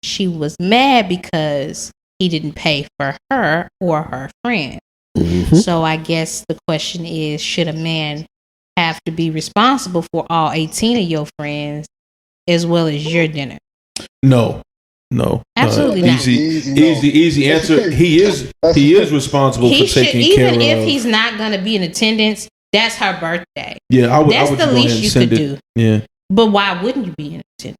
She was mad because he didn't pay for her or her friends. Mm-hmm. So I guess the question is, should a man have to be responsible for all 18 of your friends as well as your dinner? No. Absolutely not. Easy answer. He is responsible He for should, taking care even if of. he's not going to be in attendance, that's her birthday. Yeah, I would. That's I would the just go ahead least and you send could it. do. Yeah. But why wouldn't you be in attendance?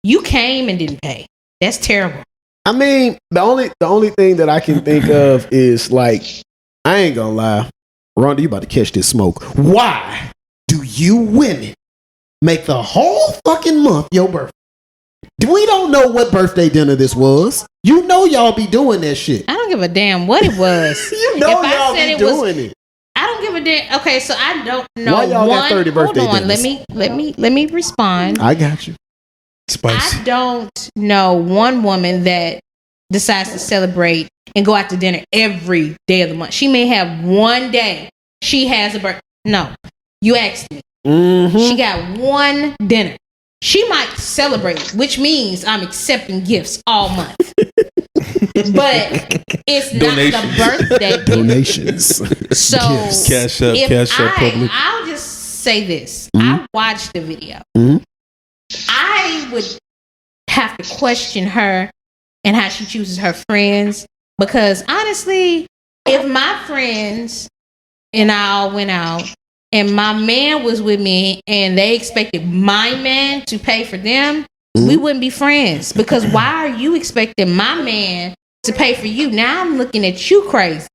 You came and didn't pay. That's terrible. I mean, the only thing that I can think of is like, I ain't gonna lie. Rhonda, you about to catch this smoke. Why do you women make the whole fucking month your birthday? We don't know what birthday dinner this was. You know y'all be doing that shit. I don't give a damn what it was. You know if y'all I said be it doing was, it. I don't give a damn. Okay, so I don't know. Why y'all got 30 birthday Hold on, dinners? let me respond. I got you. Spicy. I don't know one woman that decides to celebrate and go out to dinner every day of the month. She may have one day she has a birthday. No, you asked me. Mm-hmm. She got one dinner. She might celebrate, which means I'm accepting gifts all month. But it's not the birthday Donations. So Gifts. Cash up, public. I'll just say this. Mm-hmm. I watched the video. Mm-hmm. I would have to question her and how she chooses her friends, because honestly, if my friends and I all went out and my man was with me and they expected my man to pay for them, we wouldn't be friends. Because why are you expecting my man to pay for you? Now I'm looking at you crazy.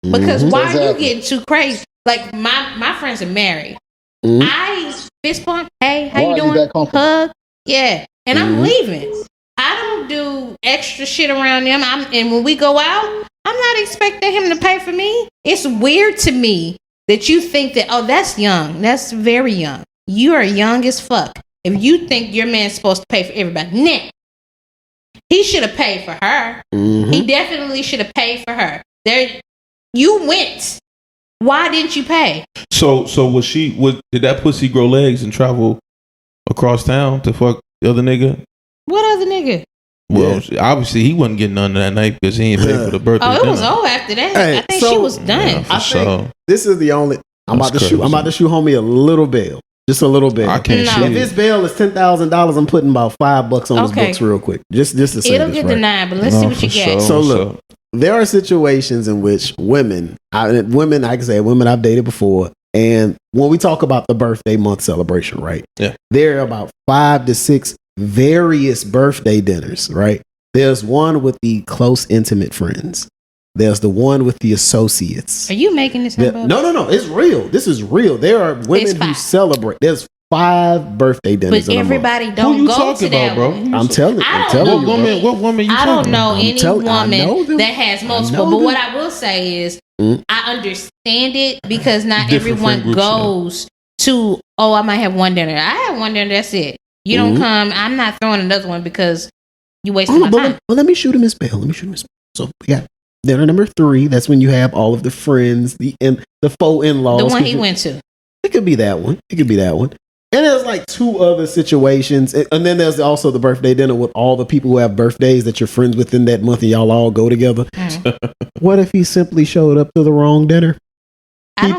Because why are you getting too crazy? Like my friends are married. I fist bump, hey, how you doing? Hug, yeah, and I'm leaving. I don't do extra shit around them. And when we go out, I'm not expecting him to pay for me. It's weird to me that you think that, oh, that's young. That's very young. You are young as fuck. If you think your man's supposed to pay for everybody, nah. He should have paid for her. He definitely should have paid for her. You went. Why didn't you pay? So did that pussy grow legs and travel across town to fuck the other nigga? What other nigga? Well, obviously he wasn't getting none of that night because he ain't paid for the birthday. Oh, it was over after that. Hey, I think she was done. Yeah, for sure. This is the only. I'm about to shoot homie a little bail. Just a little bail. I can't No. shoot If it. his bail is $10,000, I'm putting about $5 on his books real quick. Just to say It'll this, get right? denied, but let's see what you get. So look, there are situations in which women I've dated before, and when we talk about the birthday month celebration, right? Yeah. There are about 5 to 6 various birthday dinners, right? There's one with the close, intimate friends. There's the one with the associates. Are you making this up? No. It's real. This is real. There are women who celebrate. There's 5 birthday dinners. But everybody don't go to that, bro? I'm telling you. What woman you I talking don't know about? any woman that has multiple. But what I will say is, I understand it because not Different friend everyone groups, goes to. Oh, I might have one dinner. I have one dinner. That's it. You don't come. I'm not throwing another one because you wasting my time. Well, let me shoot him his bail. So we got dinner number 3. That's when you have all of the friends, the faux in-laws. The one he went to. It could be that one. And there's like 2 other situations. And then there's also the birthday dinner with all the people who have birthdays that you're friends with in that month and y'all all go together. What if he simply showed up to the wrong dinner? I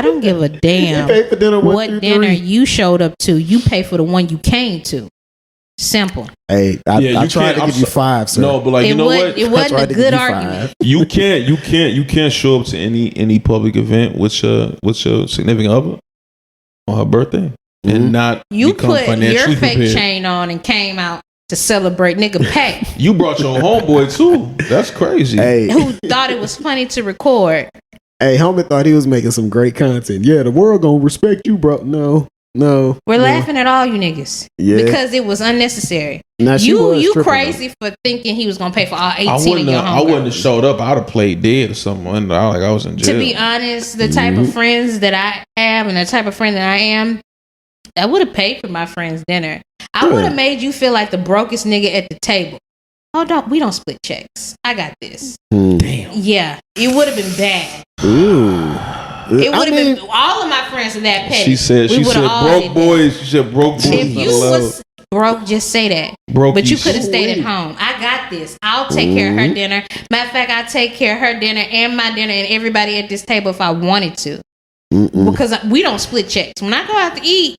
don't give a damn he paid for dinner what dinner you showed up to. You pay for the one you came to. Simple. Hey, I tried to give you 5, sir. No, but like, you know what? It wasn't a good argument. You can't show up to any public event with your significant other on her birthday and not you become put financially your fake prepared. chain on and came out to celebrate. Nigga, pay. You brought your homeboy too. That's crazy. Hey, who thought it was funny to record? Hey, homie thought he was making some great content. Yeah, the world gonna respect you, bro. No. We're laughing at all you niggas. Yeah. Because it was unnecessary. Now, you crazy for thinking he was gonna pay for all 18 of your I wouldn't have showed up. I'd have played dead or something. I was in jail. To be honest, the type of friends that I have and the type of friend that I am, I would have paid for my friend's dinner. I would have made you feel like the brokest nigga at the table. Oh, we don't split checks. I got this. Damn. Yeah, it would have been bad. Ooh. It would have been all of my friends are that petty. She said broke boys. She said broke boys. If you was broke, just say that. Broke but you could have stayed at home. I got this. I'll take care of her dinner. Matter of fact, I'll take care of her dinner and my dinner and everybody at this table if I wanted to. Because we don't split checks. When I go out to eat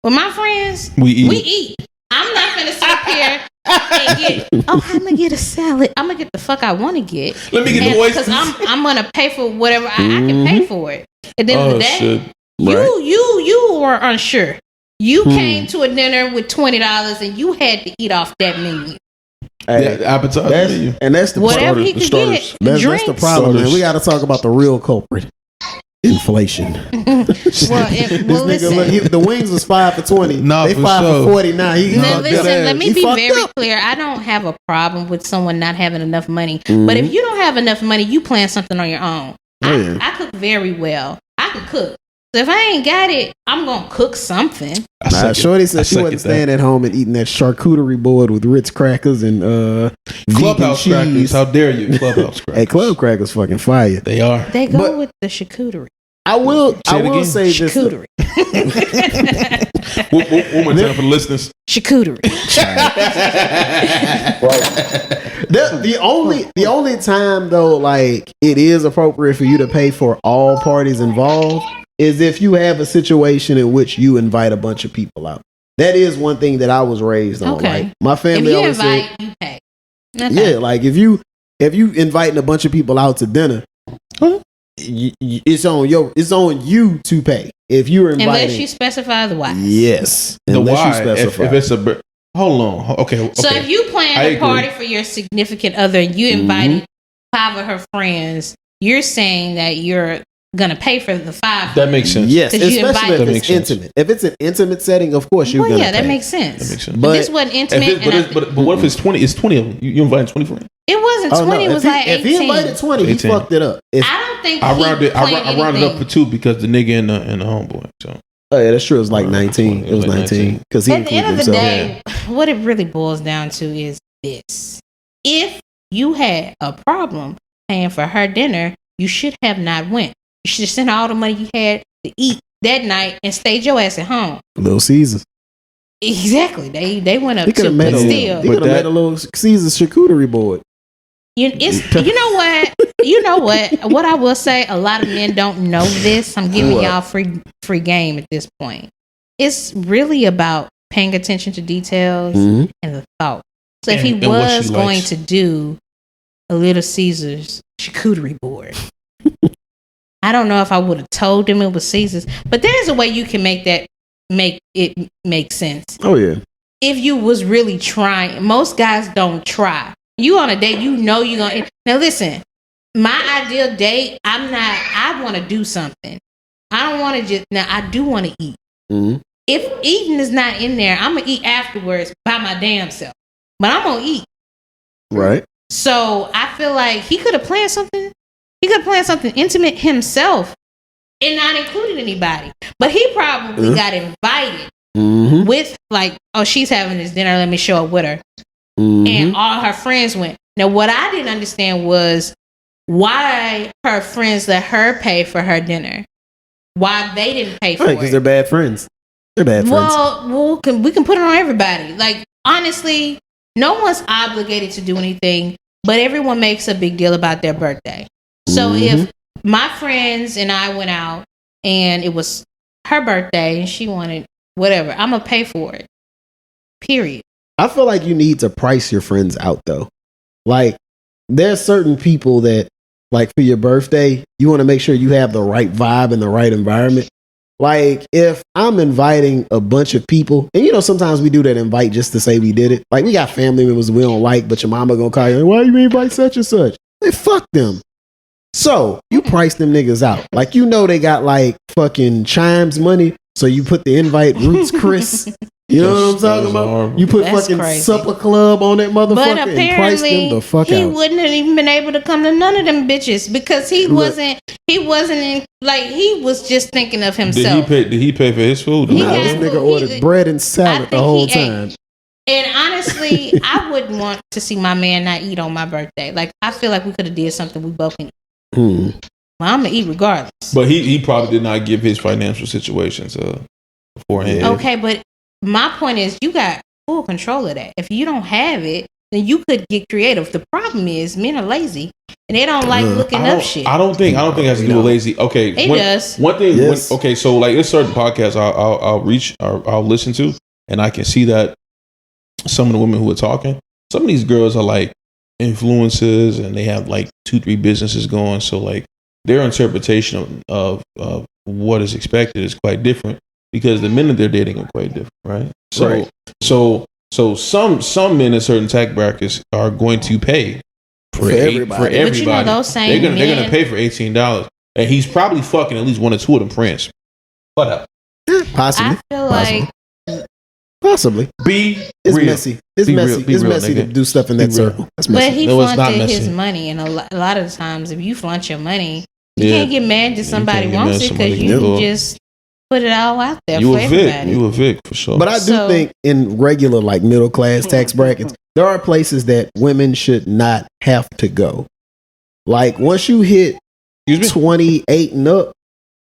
with my friends, we eat. I'm not gonna sit up here and get. Oh, I'm gonna get a salad. I'm gonna get the fuck I want to get. Let me get the oysters. Because I'm gonna pay for whatever I can pay for it. At the end of the day, shit. you were unsure. You came to a dinner with $20 and you had to eat off that menu. Hey, appetizer menu. And that's the whatever he could get. That's the problem, man. We got to talk about the real culprit. Inflation. Well, This listen. nigga, look, the wings was 5 for 20. Nah, they for 5 sure. for 40 now. Now, listen, let me He be fucked very up. clear. I don't have a problem with someone not having enough money. Mhm. But if you don't have enough money, you plan something on your own. Oh, yeah. I cook very well. I can cook. So if I ain't got it, I'm going to cook something. Nah, Shorty said she wasn't staying at home and eating that charcuterie board with Ritz crackers and Clubhouse vegan crackers. cheese. How dare you? Clubhouse crackers. Hey, club crackers fucking fire. They are. They go But- with the charcuterie. I will again. say this. Charcuterie. One more time for the listeners. Charcuterie. The only time though, like it is appropriate for you to pay for all parties involved is if you have a situation in which you invite a bunch of people out. That is one thing that I was raised on. Okay. Like my If family you always invite, said, you pay. Okay. yeah, like if you inviting a bunch of people out to dinner, it's on you to pay. If you're inviting, Unless you specify the why. yes, The unless why? you specify. If it's a hold on. Okay. So if you plan I a agree. party for your significant other and you invited 5 of her friends, you're saying that you're gonna pay for the 5. That makes sense. Yes, 'Cause you especially invited- if That it's makes sense. intimate. If it's an intimate setting, of course you're Well, gonna yeah, that pay. makes sense. That makes sense. But But this wasn't If intimate. it, but what if it's 20? It's 20 of them. You invited 20 friends. It wasn't Oh, 20. no. It was if like 18. If he invited 20, he 18. fucked it up. If, I don't think I he rounded. planned I rounded up anything. for 2 because the nigga and the homeboy. So oh yeah, that's true. It was like 19. It was like 19 because he At the end included of the himself. day, what it really boils down to is this. If you had a problem paying for her dinner, you should have not went. You should have sent all the money you had to eat that night and stayed your ass at home. Little Caesars. Exactly. They went up He could to, have made but a still. he could have made a little Caesar's charcuterie board. You know what? You know what? What I will say, a lot of men don't know this. I'm giving What? y'all free game at this point. It's really about paying attention to details Mhm. and the thought. So if And- he and what was she going likes. to do a Little Caesars charcuterie board, I don't know if I would have told him it was Caesars, but there's a way you can make it make sense. Oh yeah. If you was really trying, most guys don't try. You on a date, you know you're gonna. Now listen, my ideal date, I want to do something. I don't want to just. Now I do want to eat. Mhm. If eating is not in there, I'm gonna eat afterwards by my damn self. But I'm gonna eat. Right. So I feel like he could have planned something. He could have planned something intimate himself and not included anybody. But he probably got invited Mm-hmm. with like, oh, she's having this dinner. Let me show up with her. Mm-hmm. And all her friends went. Now, what I didn't understand was why her friends let her pay for her dinner. Why they didn't pay for Because it. they're bad friends. They're bad friends. Well, we can put it on everybody. Like, honestly, no one's obligated to do anything, but everyone makes a big deal about their birthday. So if my friends and I went out and it was her birthday and she wanted whatever, I'm going to pay for it. Period. I feel like you need to price your friends out though. Like there's certain people that like for your birthday, you want to make sure you have the right vibe and the right environment. Like if I'm inviting a bunch of people, and you know sometimes we do that invite just to say we did it. Like we got family members we don't like, but your mama gonna call you, why you invite such and such? Hey, fuck them. So you price them niggas out. Like you know they got like fucking Chimes money, so you put the invite Roots Chris. You know what I'm talking about? horrible. You put That's fucking crazy. supper club on that motherfucker But and price them apparently, the fuck he out. wouldn't have even been able to come to none of them bitches because he Look. wasn't in, like, he was just thinking of Did himself. he pay for his food? He Nah, got this nigga food. ordered bread and I salad the think whole he ate. time. And honestly, I wouldn't want to see my man not eat on my birthday. Like, I feel like we could have did something we both can eat. Hmm. Well, I'm gonna eat regardless. But he probably did not give his financial situations beforehand. Okay, but my point is, you got full control of that. If you don't have it, then you could get creative. The problem is, men are lazy and they don't like looking I up don't, shit. I don't think it has to do with lazy. Okay, It does. One thing. Yes. Okay, so like there's certain podcasts I'll listen to, and I can see that some of the women who are talking, some of these girls are like influencers, and they have like 2-3 businesses going. So like their interpretation of what is expected is quite different because the men that they're dating are quite different, right? So Right. so some men in certain tax brackets are going to pay for everybody. For everybody. But you know, those same they're gonna men- pay for $18. and he's probably fucking at least one or two of them friends. Whatever. Possibly. I feel like Possibly. It's real. Messy. It's be messy. Real, it's messy to do stuff in that circle. That's messy. But he no, flaunted his money, and a lot of the times, if you flaunt your money, you can't get mad that somebody wants it because you just put it all out there for everybody. You a Vic for sure. But I do think in regular like middle class tax brackets, there are places that women should not have to go. Like once you hit 28 and up,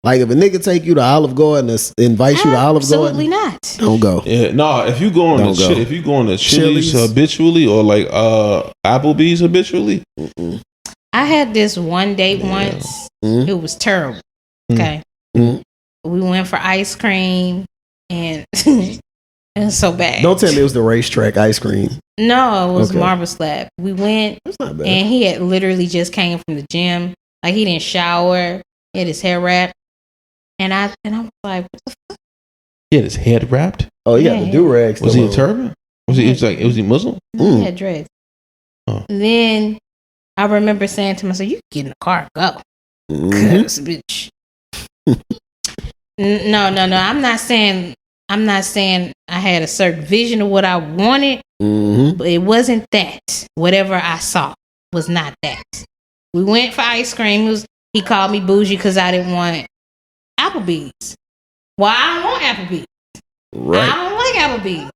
like if a nigga take you to Olive Garden and invite you to Olive Garden, absolutely not. Don't go. Yeah, no. If you going to if you going to Chili's habitually or like Applebee's habitually, I had this one date once. Mm-hmm. It was terrible. Okay, we went for ice cream and it was so bad. Don't tell me it was the racetrack ice cream. No, it was Marble Slab. We went and he had literally just came from the gym. Like he didn't shower. He had his hair wrapped. And I was like, what the fuck? He had his head wrapped. Oh, he got the do-rags. Was he a turban? Was he Muslim? He had dreads. Oh. Then I remember saying to myself, "You get in the car, go, cause bitch." No. I'm not saying I had a certain vision of what I wanted, but it wasn't that. Whatever I saw was not that. We went for ice cream. He called me bougie because I didn't want Applebee's. Well, I don't want Applebee's. Right. I don't like Applebee's.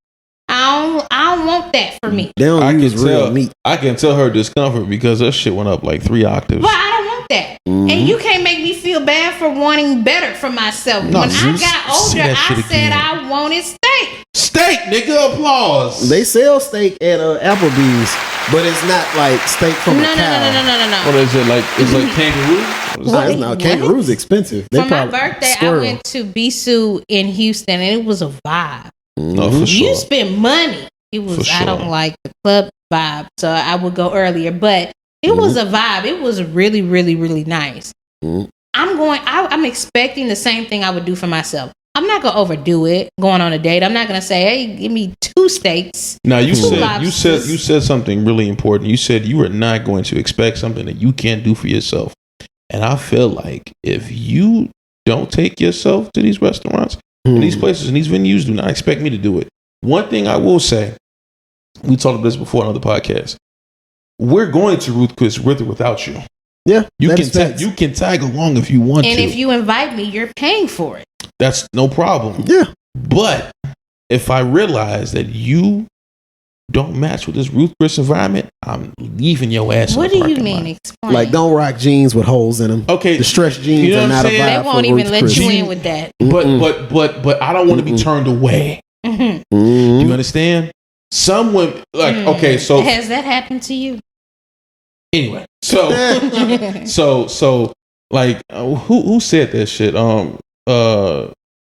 I don't want that for me. They don't use real meat. I can tell her discomfort because her shit went up like 3 octaves. But I don't want that. And you can't make me feel bad for wanting better for myself. No, when I got older, I said I wanted steak. Steak, nigga, applause. They sell steak at Applebee's, but it's not like steak from a cow. No. What is it like? It's like kangaroo? Kangaroo's expensive. For my birthday, I went to Verzuz in Houston, and it was a vibe. No, for sure. You spend money. It was. Sure. I don't like the club vibe, so I would go earlier. But it was a vibe. It was really, really, really nice. I'm expecting the same thing I would do for myself. I'm not gonna overdo it going on a date. I'm not gonna say, "Hey, give me 2 steaks." Now you said something really important. You said you are not going to expect something that you can't do for yourself. And I feel like if you don't take yourself to these restaurants, and these places and these venues, do not expect me to do it. One thing I will say, we talked about this before on the podcast. We're going to Ruth Chris with or without you. Yeah, you can tag along if you want to. And if you invite me, you're paying for it. That's no problem. Yeah. But if I realize that you don't match with this Ruth Chris environment, I'm leaving your ass. What do you mean? Explain. Like, don't rock jeans with holes in them. Okay, the stretch jeans are not a vibe. They won't even let you in with that. But I don't want to be turned away. Do you understand? Some women okay. So has that happened to you? Anyway, so like who said that shit?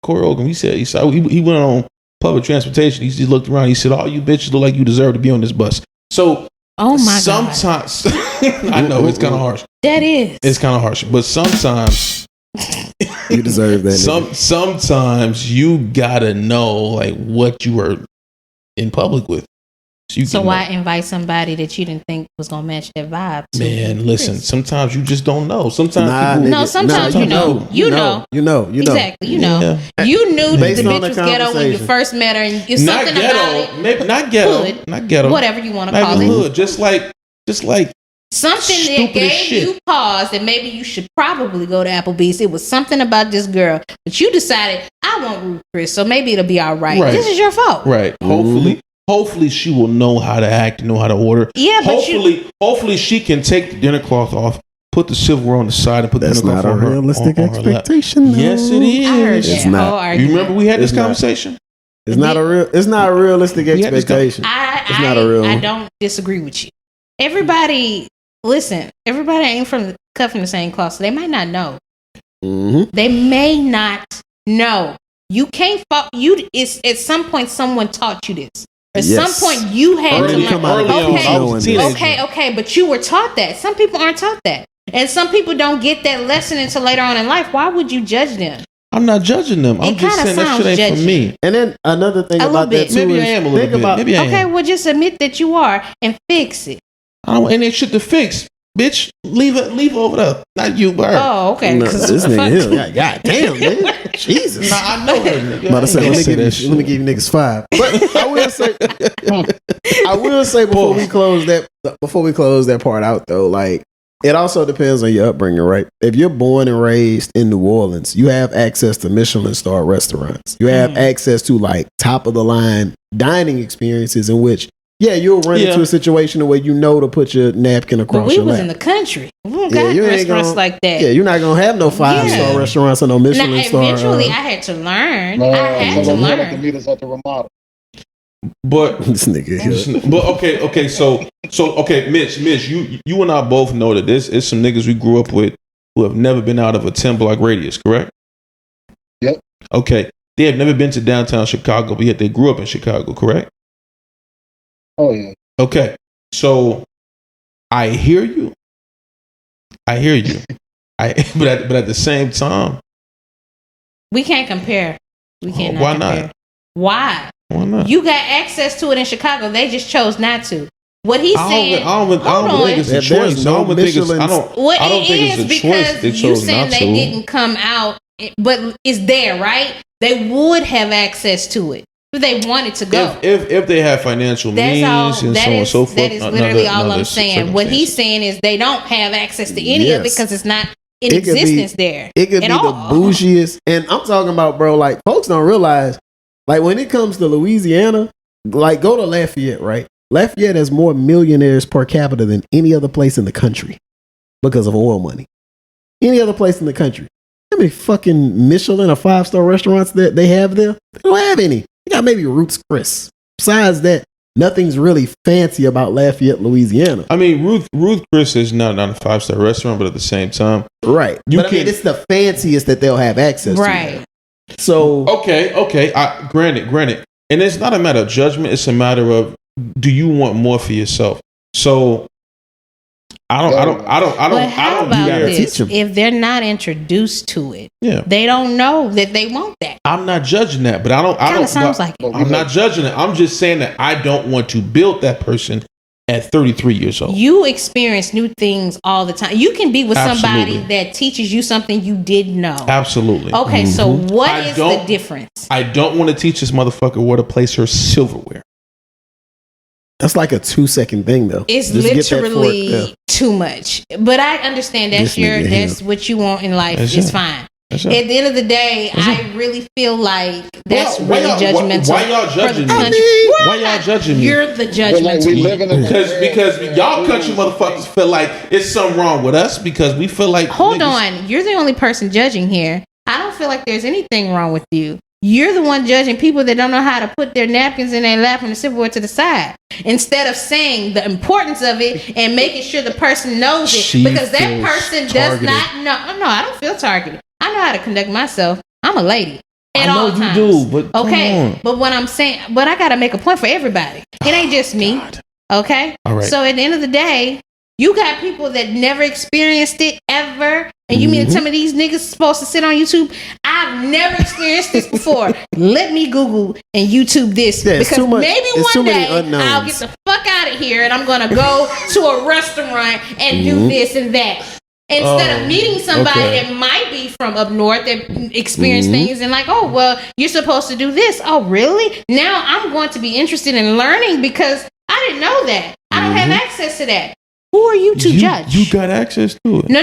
Corey Ogan. He went on public transportation. He just looked around. He said, "All you bitches look like you deserve to be on this bus." So, oh my sometimes, I know it's kind of harsh. That is. It's kind of harsh, but sometimes you deserve that. Sometimes you gotta know like what you are in public with. So why invite somebody that you didn't think was gonna match that vibe? Man, listen. Sometimes you just don't know. Sometimes sometimes you know. You know exactly. You know. Yeah. You knew that the bitch was ghetto when you first met her, and it's something about it. Maybe not ghetto. Hood, not ghetto. Whatever you want to call it. Hood, just like something that gave you pause that maybe you should probably go to Applebee's. It was something about this girl, but you decided I want Ruth Chris, so maybe it'll be all right. This is your fault. Right. Hopefully she will know how to act, know how to order. Yeah, but hopefully she can take the dinner cloth off, put the silverware on the side, and put the dinner cloth on her. That's not a realistic expectation. Yes, it is. I heard it's not. You remember we had this conversation? It's not a realistic expectation. It's not a real. I don't disagree with you. Everybody ain't cut from the same cloth, so they might not know. They may not know. You can't. It's at some point someone taught you this. At some point, you had to learn. Okay, but you were taught that. Some people aren't taught that. And some people don't get that lesson until later on in life. Why would you judge them? I'm not judging them. I'm just saying that shit ain't for me. And then another thing about that too maybe I am a little bit. Maybe I am. Okay, well, just admit that you are and fix it. And it shit to fix. bitch, leave her over there. Not you, but her. Oh, okay. No, this nigga, God damn, man. Jesus. Nah, I know her, nigga. About to say, let me give you niggas 5. But I will say before we close that part out though, like it also depends on your upbringing, right? If you're born and raised in New Orleans, you have access to Michelin star restaurants. You have access to like top of the line dining experiences in which you'll run into a situation where you know to put your napkin across your lap. We was in the country. We don't got restaurants like that. Yeah, you're not gonna have no 5-star restaurants or no Michelin star. Eventually, I had to learn. I had to learn. To meet us at the Ramada. But this nigga. But okay. So Mitch, you and I both know that this is some niggas we grew up with who have never been out of a 10-block radius, correct? Yep. Okay, they have never been to downtown Chicago, but yet they grew up in Chicago, correct? Oh yeah. Okay, so I hear you. But at the same time, we can't compare. We cannot. Why compare. not? Why? Why not? You got access to it in Chicago. They just chose not to. What he's saying. I don't think it's a choice. I don't think it's a choice. They chose saying not they to. didn't come out, but it's there, right? They would have access to it if they wanted to go. If they have financial means and so on and so forth. That is literally all I'm saying. What he's saying is they don't have access to any of it because it's not in existence there. It could be the bougiest. And I'm talking about, bro, like folks don't realize, like when it comes to Louisiana, like go to Lafayette, right? Lafayette has more millionaires per capita than any other place in the country because of oil money. Any other place in the country. How many fucking Michelin or 5-star restaurants that they have there? They don't have any. They got maybe Ruth's Chris. Besides that, nothing's really fancy about Lafayette, Louisiana. I mean, Ruth Chris is not a 5-star restaurant, but at the same time, right? I mean, it's the fanciest that they'll have access to. Right. So okay. Granted, and it's not a matter of judgment. It's a matter of, do you want more for yourself? So I don't. But how about this? Teach them. If they're not introduced to it, yeah, they don't know that they want that. I'm not judging that, but I don't. Sounds like it. I'm not judging it. I'm just saying that I don't want to build that person at 33 years old. You experience new things all the time. You can be with somebody Absolutely. that teaches you something you didn't know. Absolutely. Okay, so what is the difference? I don't want to teach this motherfucker where to place her silverware. That's like a 2-second thing, though. It's just literally too much. But I understand that's what you want in life. It's fine. At the end of the day, I really feel like that's really judgmental. Why y'all judging me? Why y'all judging me? You're the judgmental one. Because y'all country motherfuckers feel like it's something wrong with us because we feel like. Hold on, you're the only person judging here. I don't feel like there's anything wrong with you. You're the one judging people that don't know how to put their napkins in their lap and the silverware to the side. Instead of saying the importance of it and making sure the person knows it. Because that person does not know. No, I don't feel targeted. I know how to conduct myself. I'm a lady. At all times. I know you do, but okay. But what I'm saying, but I got to make a point for everybody. It ain't just me. God. Okay? All right. So at the end of the day, you got people that never experienced it ever. And you mean to tell me these niggas supposed to sit on YouTube? I've never experienced this before. Let me Google and YouTube this. Because maybe one day I'll get the fuck out of here and I'm going to go to a restaurant and do this and that. Instead of meeting somebody that might be from up north that experienced things and like, oh, well, you're supposed to do this. Oh, really? Now I'm going to be interested in learning because I didn't know that. I don't have access to that. Who are you to judge? You got access to it. No.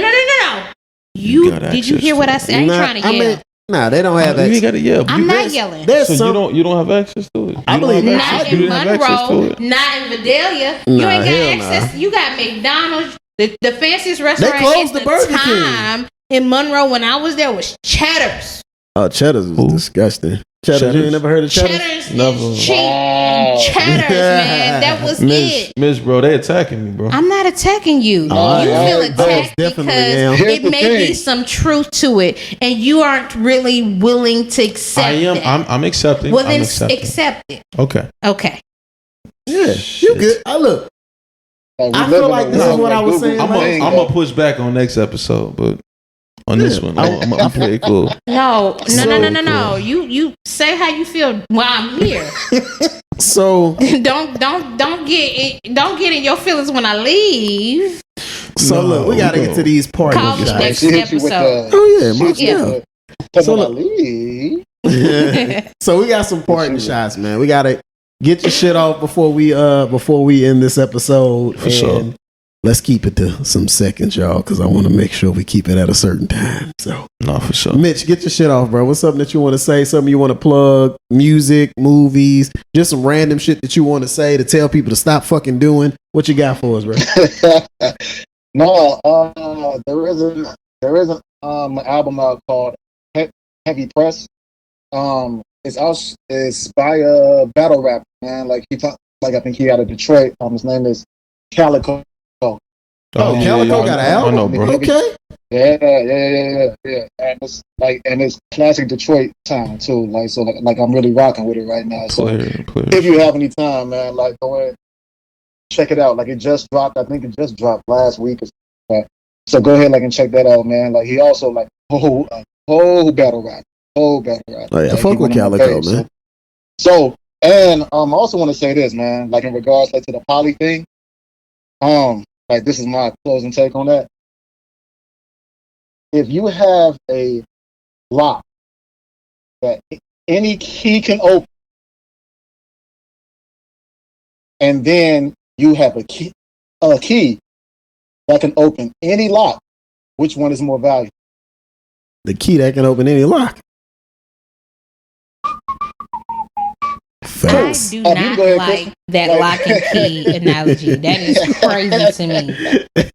Did you hear what I said? I ain't trying to yell. Nah, they don't have access. You ain't got to yell. I'm not yelling. So you don't have access to it? I believe not in Monroe, not in Vidalia. You ain't got access. You got McDonald's. The fanciest restaurant at the time in Monroe when I was there was Cheddar's. Oh, Cheddar's was disgusting. Cheddar's, you ain't never heard of Cheddar's? Cheddar's is cheap. Cheddar's, man, that was it. Miss, bro, they attacking me, bro. I'm not attacking you. You feel attacked because it may be some truth to it, and you aren't really willing to accept it. I'm accepting. Well, then accept it. Okay. Yeah, you good. I feel like this is what I was saying. I'm gonna push back on next episode, but on this one, I'm play it cool. No. You say how you feel while I'm here. So don't get in your feelings when I leave. So look, we gotta get to these party Call me shots. next She hit you with episode. the. Oh yeah, She hit you with the. So look- Lee. So we got some party shots, man. We gotta get your shit off before we end this episode. For sure. Let's keep it to some seconds, y'all, because I want to make sure we keep it at a certain time. So, No, for sure. Mitch, get your shit off, bro. What's something that you want to say? Something you want to plug? Music, movies, just some random shit that you want to say to tell people to stop fucking doing. What you got for us, bro? No, there isn't an album out called Heavy Press. It's by a battle rapper, man. Like I think he out of Detroit. His name is Calico. Oh, Calico got an album? I know, bro. Okay. Yeah. And it's classic Detroit sound too. Like I'm really rocking with it right now. So if you have any time, man, like go ahead, check it out. Like it just dropped. I think it just dropped last week or something. So go ahead, and check that out, man. Like he also whole battle rap. Oh yeah, like, fuck with Calico, man. So and I also want to say this, man. Like in regards to the poly thing, like this is my closing take on that. If you have a lock that any key can open, and then you have a key that can open any lock, which one is more valuable? The key that can open any lock. I do not like that lock and key analogy. That is crazy to me.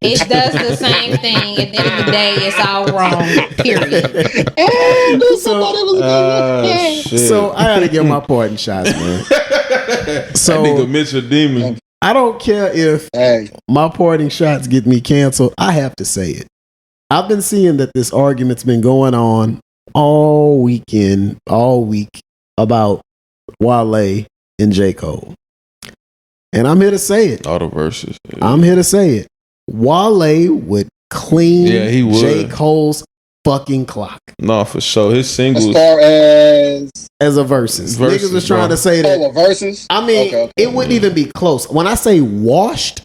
It does the same thing. At the end of the day, it's all wrong. Period. So I gotta get my parting shots, man. So that nigga Mitch a demon. I don't care if my parting shots get me canceled. I have to say it. I've been seeing that this argument's been going on all week about Wale and J. Cole. And I'm here to say it. All the verses. Yeah. I'm here to say it. Wale would clean he would. J. Cole's fucking clock. No, for sure. His singles. As far as a versus. Niggas was trying to say that. Versus? I mean, it wouldn't even be close. When I say washed,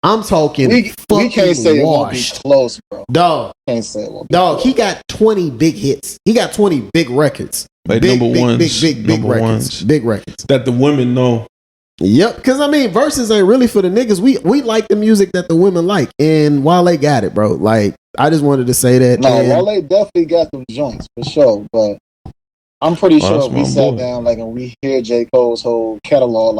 I'm talking we can't say washed. It won't be close, bro. Dog. Can't say it won't be Dog, close. he got 20 big hits. He got 20 big records. Like big ones. Big records. Big records. That the women know. Yep. Because, I mean, verses ain't really for the niggas. We like the music that the women like. And Wale got it, bro. Like, I just wanted to say that. No, Wale definitely got them joints, for sure. But I'm pretty sure if we sat down, and we hear J. Cole's whole catalog,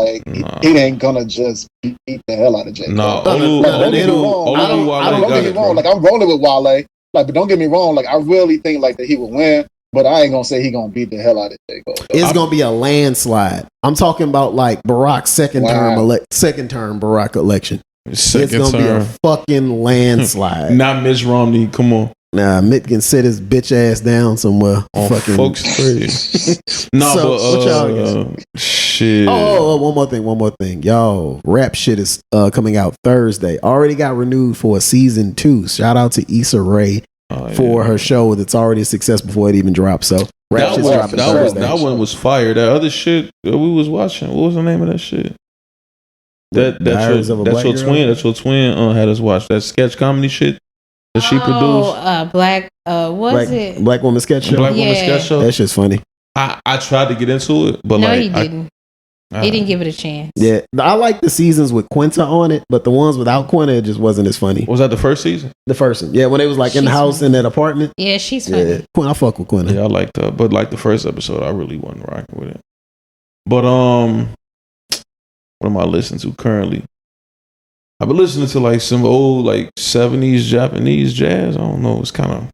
he ain't gonna just beat the hell out of J. Cole. No, don't get me wrong. I'm rolling with Wale. But don't get me wrong. I really think that he would win. But I ain't gonna say he gonna beat the hell out of J. Cole. It's gonna be a landslide. I'm talking about Barack's second term Barack election. It's gonna be a fucking landslide. Not Mitt Romney. Come on. Nah, Mitt can sit his bitch ass down somewhere. Fucking folks crazy. No, so, but what y'all shit. Oh, one more thing. Y'all, rap shit is coming out Thursday. Already got renewed for a season 2. Shout out to Issa Rae for her show that's already a success before it even dropped. So rap shit's dropping Thursday. That one was fire. That other shit that we was watching. What was the name of that shit? That's your twin had us watch that sketch comedy shit that she produced. Black Woman Sketch Show. Woman Sketch Show. That shit's funny. I tried to get into it, but he didn't. He didn't give it a chance. Yeah, I like the seasons with Quinta on it, but the ones without Quinta, it just wasn't as funny. Was that the first season? The first one, yeah, when they was in the house in that apartment. Yeah, she's funny. Yeah, Quinta, I fuck with Quinta. Yeah, I liked her, but the first episode, I really wasn't rocking with it. But what am I listening to currently? I've been listening to some old 70s Japanese jazz. I don't know. It's kind of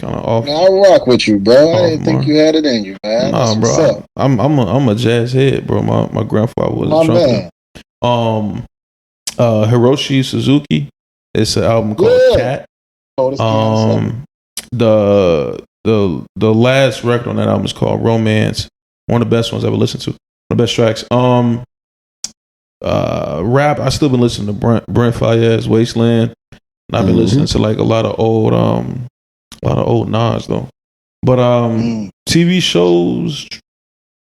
off. I rock with you, bro. I didn't think you had it in you, man. Nah, bro. I'm a jazz head, bro. My grandfather was a trumpeter. Hiroshi Suzuki. It's an album called Cat. The last record on that album is called Romance. One of the best ones I've ever listened to. One of the best tracks. Rap. I still been listening to Brent Faiyaz, Wasteland. And I've been listening to a lot of old Nas though. But TV shows,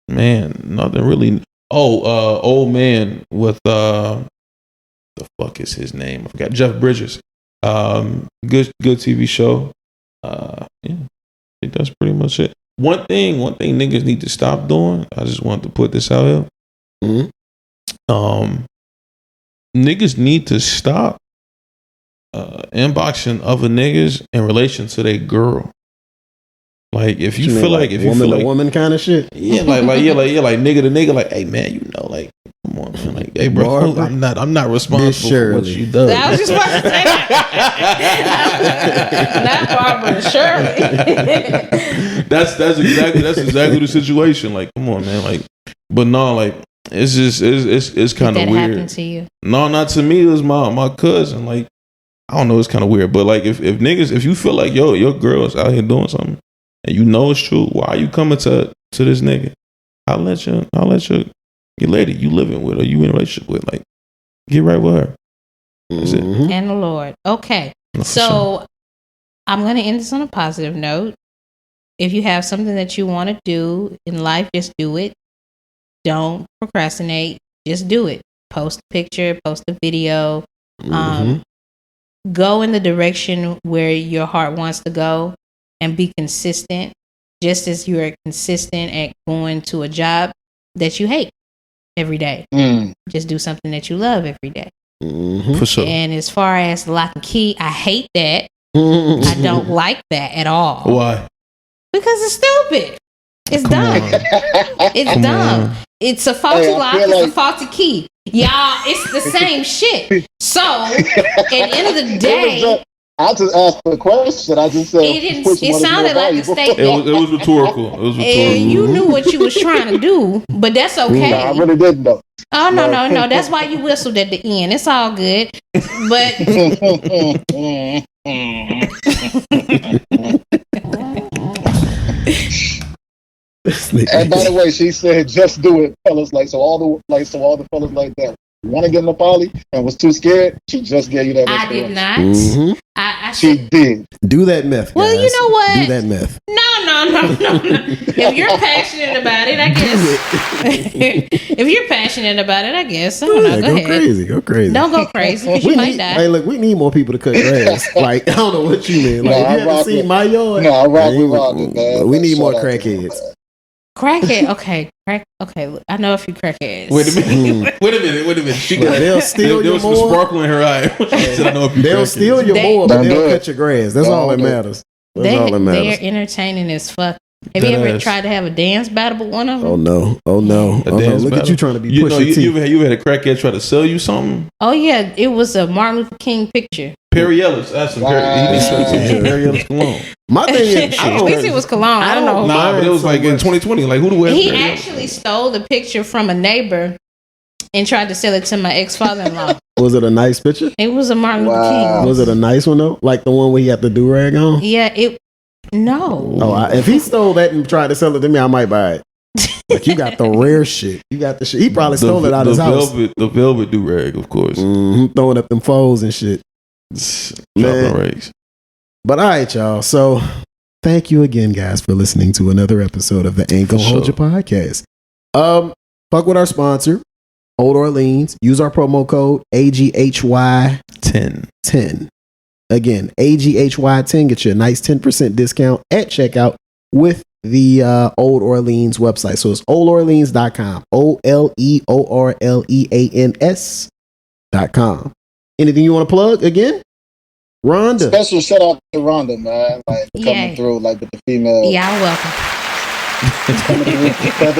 man, nothing really. Old Man with the fuck is his name? I forgot. Jeff Bridges. Good TV show. Yeah, I think that's pretty much it. One thing niggas need to stop doing. I just want to put this out here. Mm-hmm. Niggas need to stop inboxing other niggas in relation to their girl. Like if you feel like if you feel like woman kind of shit. Yeah, like nigga to nigga, like, hey man, you know, like, come on, man, like, hey bro, I'm not responsible for what you do. I was just about to say that. Not Barbara Shirley. that's exactly the situation. Like, come on, man, like, but no, like, it's just it's kind of weird. Happened to you? No, not to me. It was my cousin. Like, I don't know, it's kind of weird. But like, if niggas, if you feel like your girl is out here doing something and you know it's true, why are you coming to this nigga? I'll let your lady you living with or you in a relationship with, like, get right with her. That's it. And the Lord. Okay. So I'm going to end this on a positive note. If you have something that you want to do in life, just do it. Don't procrastinate. Just do it. Post a picture, post a video. Go in the direction where your heart wants to go and be consistent, just as you are consistent at going to a job that you hate every day. Just do something that you love every day. For sure. And as far as lock and key, I hate that. I don't like that at all. Why? Because it's stupid. It's dumb. It's dumb. It's a faulty lock. It's a faulty key. Y'all, it's the same shit. So, at the end of the day, I just asked the question. I just said it sounded like a statement. It was rhetorical. You knew what you was trying to do, but that's okay. No, I really didn't know. Oh no. That's why you whistled at the end. It's all good. But and by the way, she said, "Just do it, fellas." Like so, all the fellas like that want to get in the poly and was too scared. She just gave you that. I did not. She did. Do that myth. Well, guys. you know what? Do that myth. No. If you're passionate about it, I guess. If you're passionate about it, I guess. I don't know. Go ahead. Go crazy. Don't go crazy because you might die. Hey, look, we need more people to cut grass. Like, I don't know what you mean. Like, if you haven't seen my yard, I rock with Rhonda, man. We need more crackheads. Crackhead, okay. Okay, I know a few crackheads. Wait a minute. They'll steal there your was some more. sparkle in her eye. They'll steal your more, but they'll cut your grass. That's all that matters. They're entertaining as fuck. Have you ever tried to have a dance battle with one of them? Oh no. Look at you trying to be pushy. You ever had a crackhead try to sell you something? Oh yeah, it was a Martin Luther King picture. Perry Ellis. That's some Perry Ellis cologne. My thing is, at least it was cologne. I don't know. Nah, but it was like in 2020. Like, who the wear? He actually stole the picture from a neighbor and tried to sell it to my ex-father-in-law. Was it a nice picture? It was a Martin Luther King. Was it a nice one though? Like the one where he had the do-rag on? Yeah, no. Oh, if he stole that and tried to sell it to me, I might buy it. Like, you got the rare shit. You got the shit. He probably stole it out of his house. The velvet do-rag, of course. Throwing up them foes and shit. Man. But all right, y'all. So thank you again, guys, for listening to another episode of the Ain't Gonna Hold Your podcast. Fuck with our sponsor, Old Orleans. Use our promo code AGHY10. Again, AGHY10 gets you a nice 10% discount at checkout with the Old Orleans website. So it's oldorleans.com. OLEORLEANS.com. Anything you want to plug again? Rhonda. Special shout out to Rhonda, man. Like coming through, like with the female. Yeah, welcome. Coming through with the feather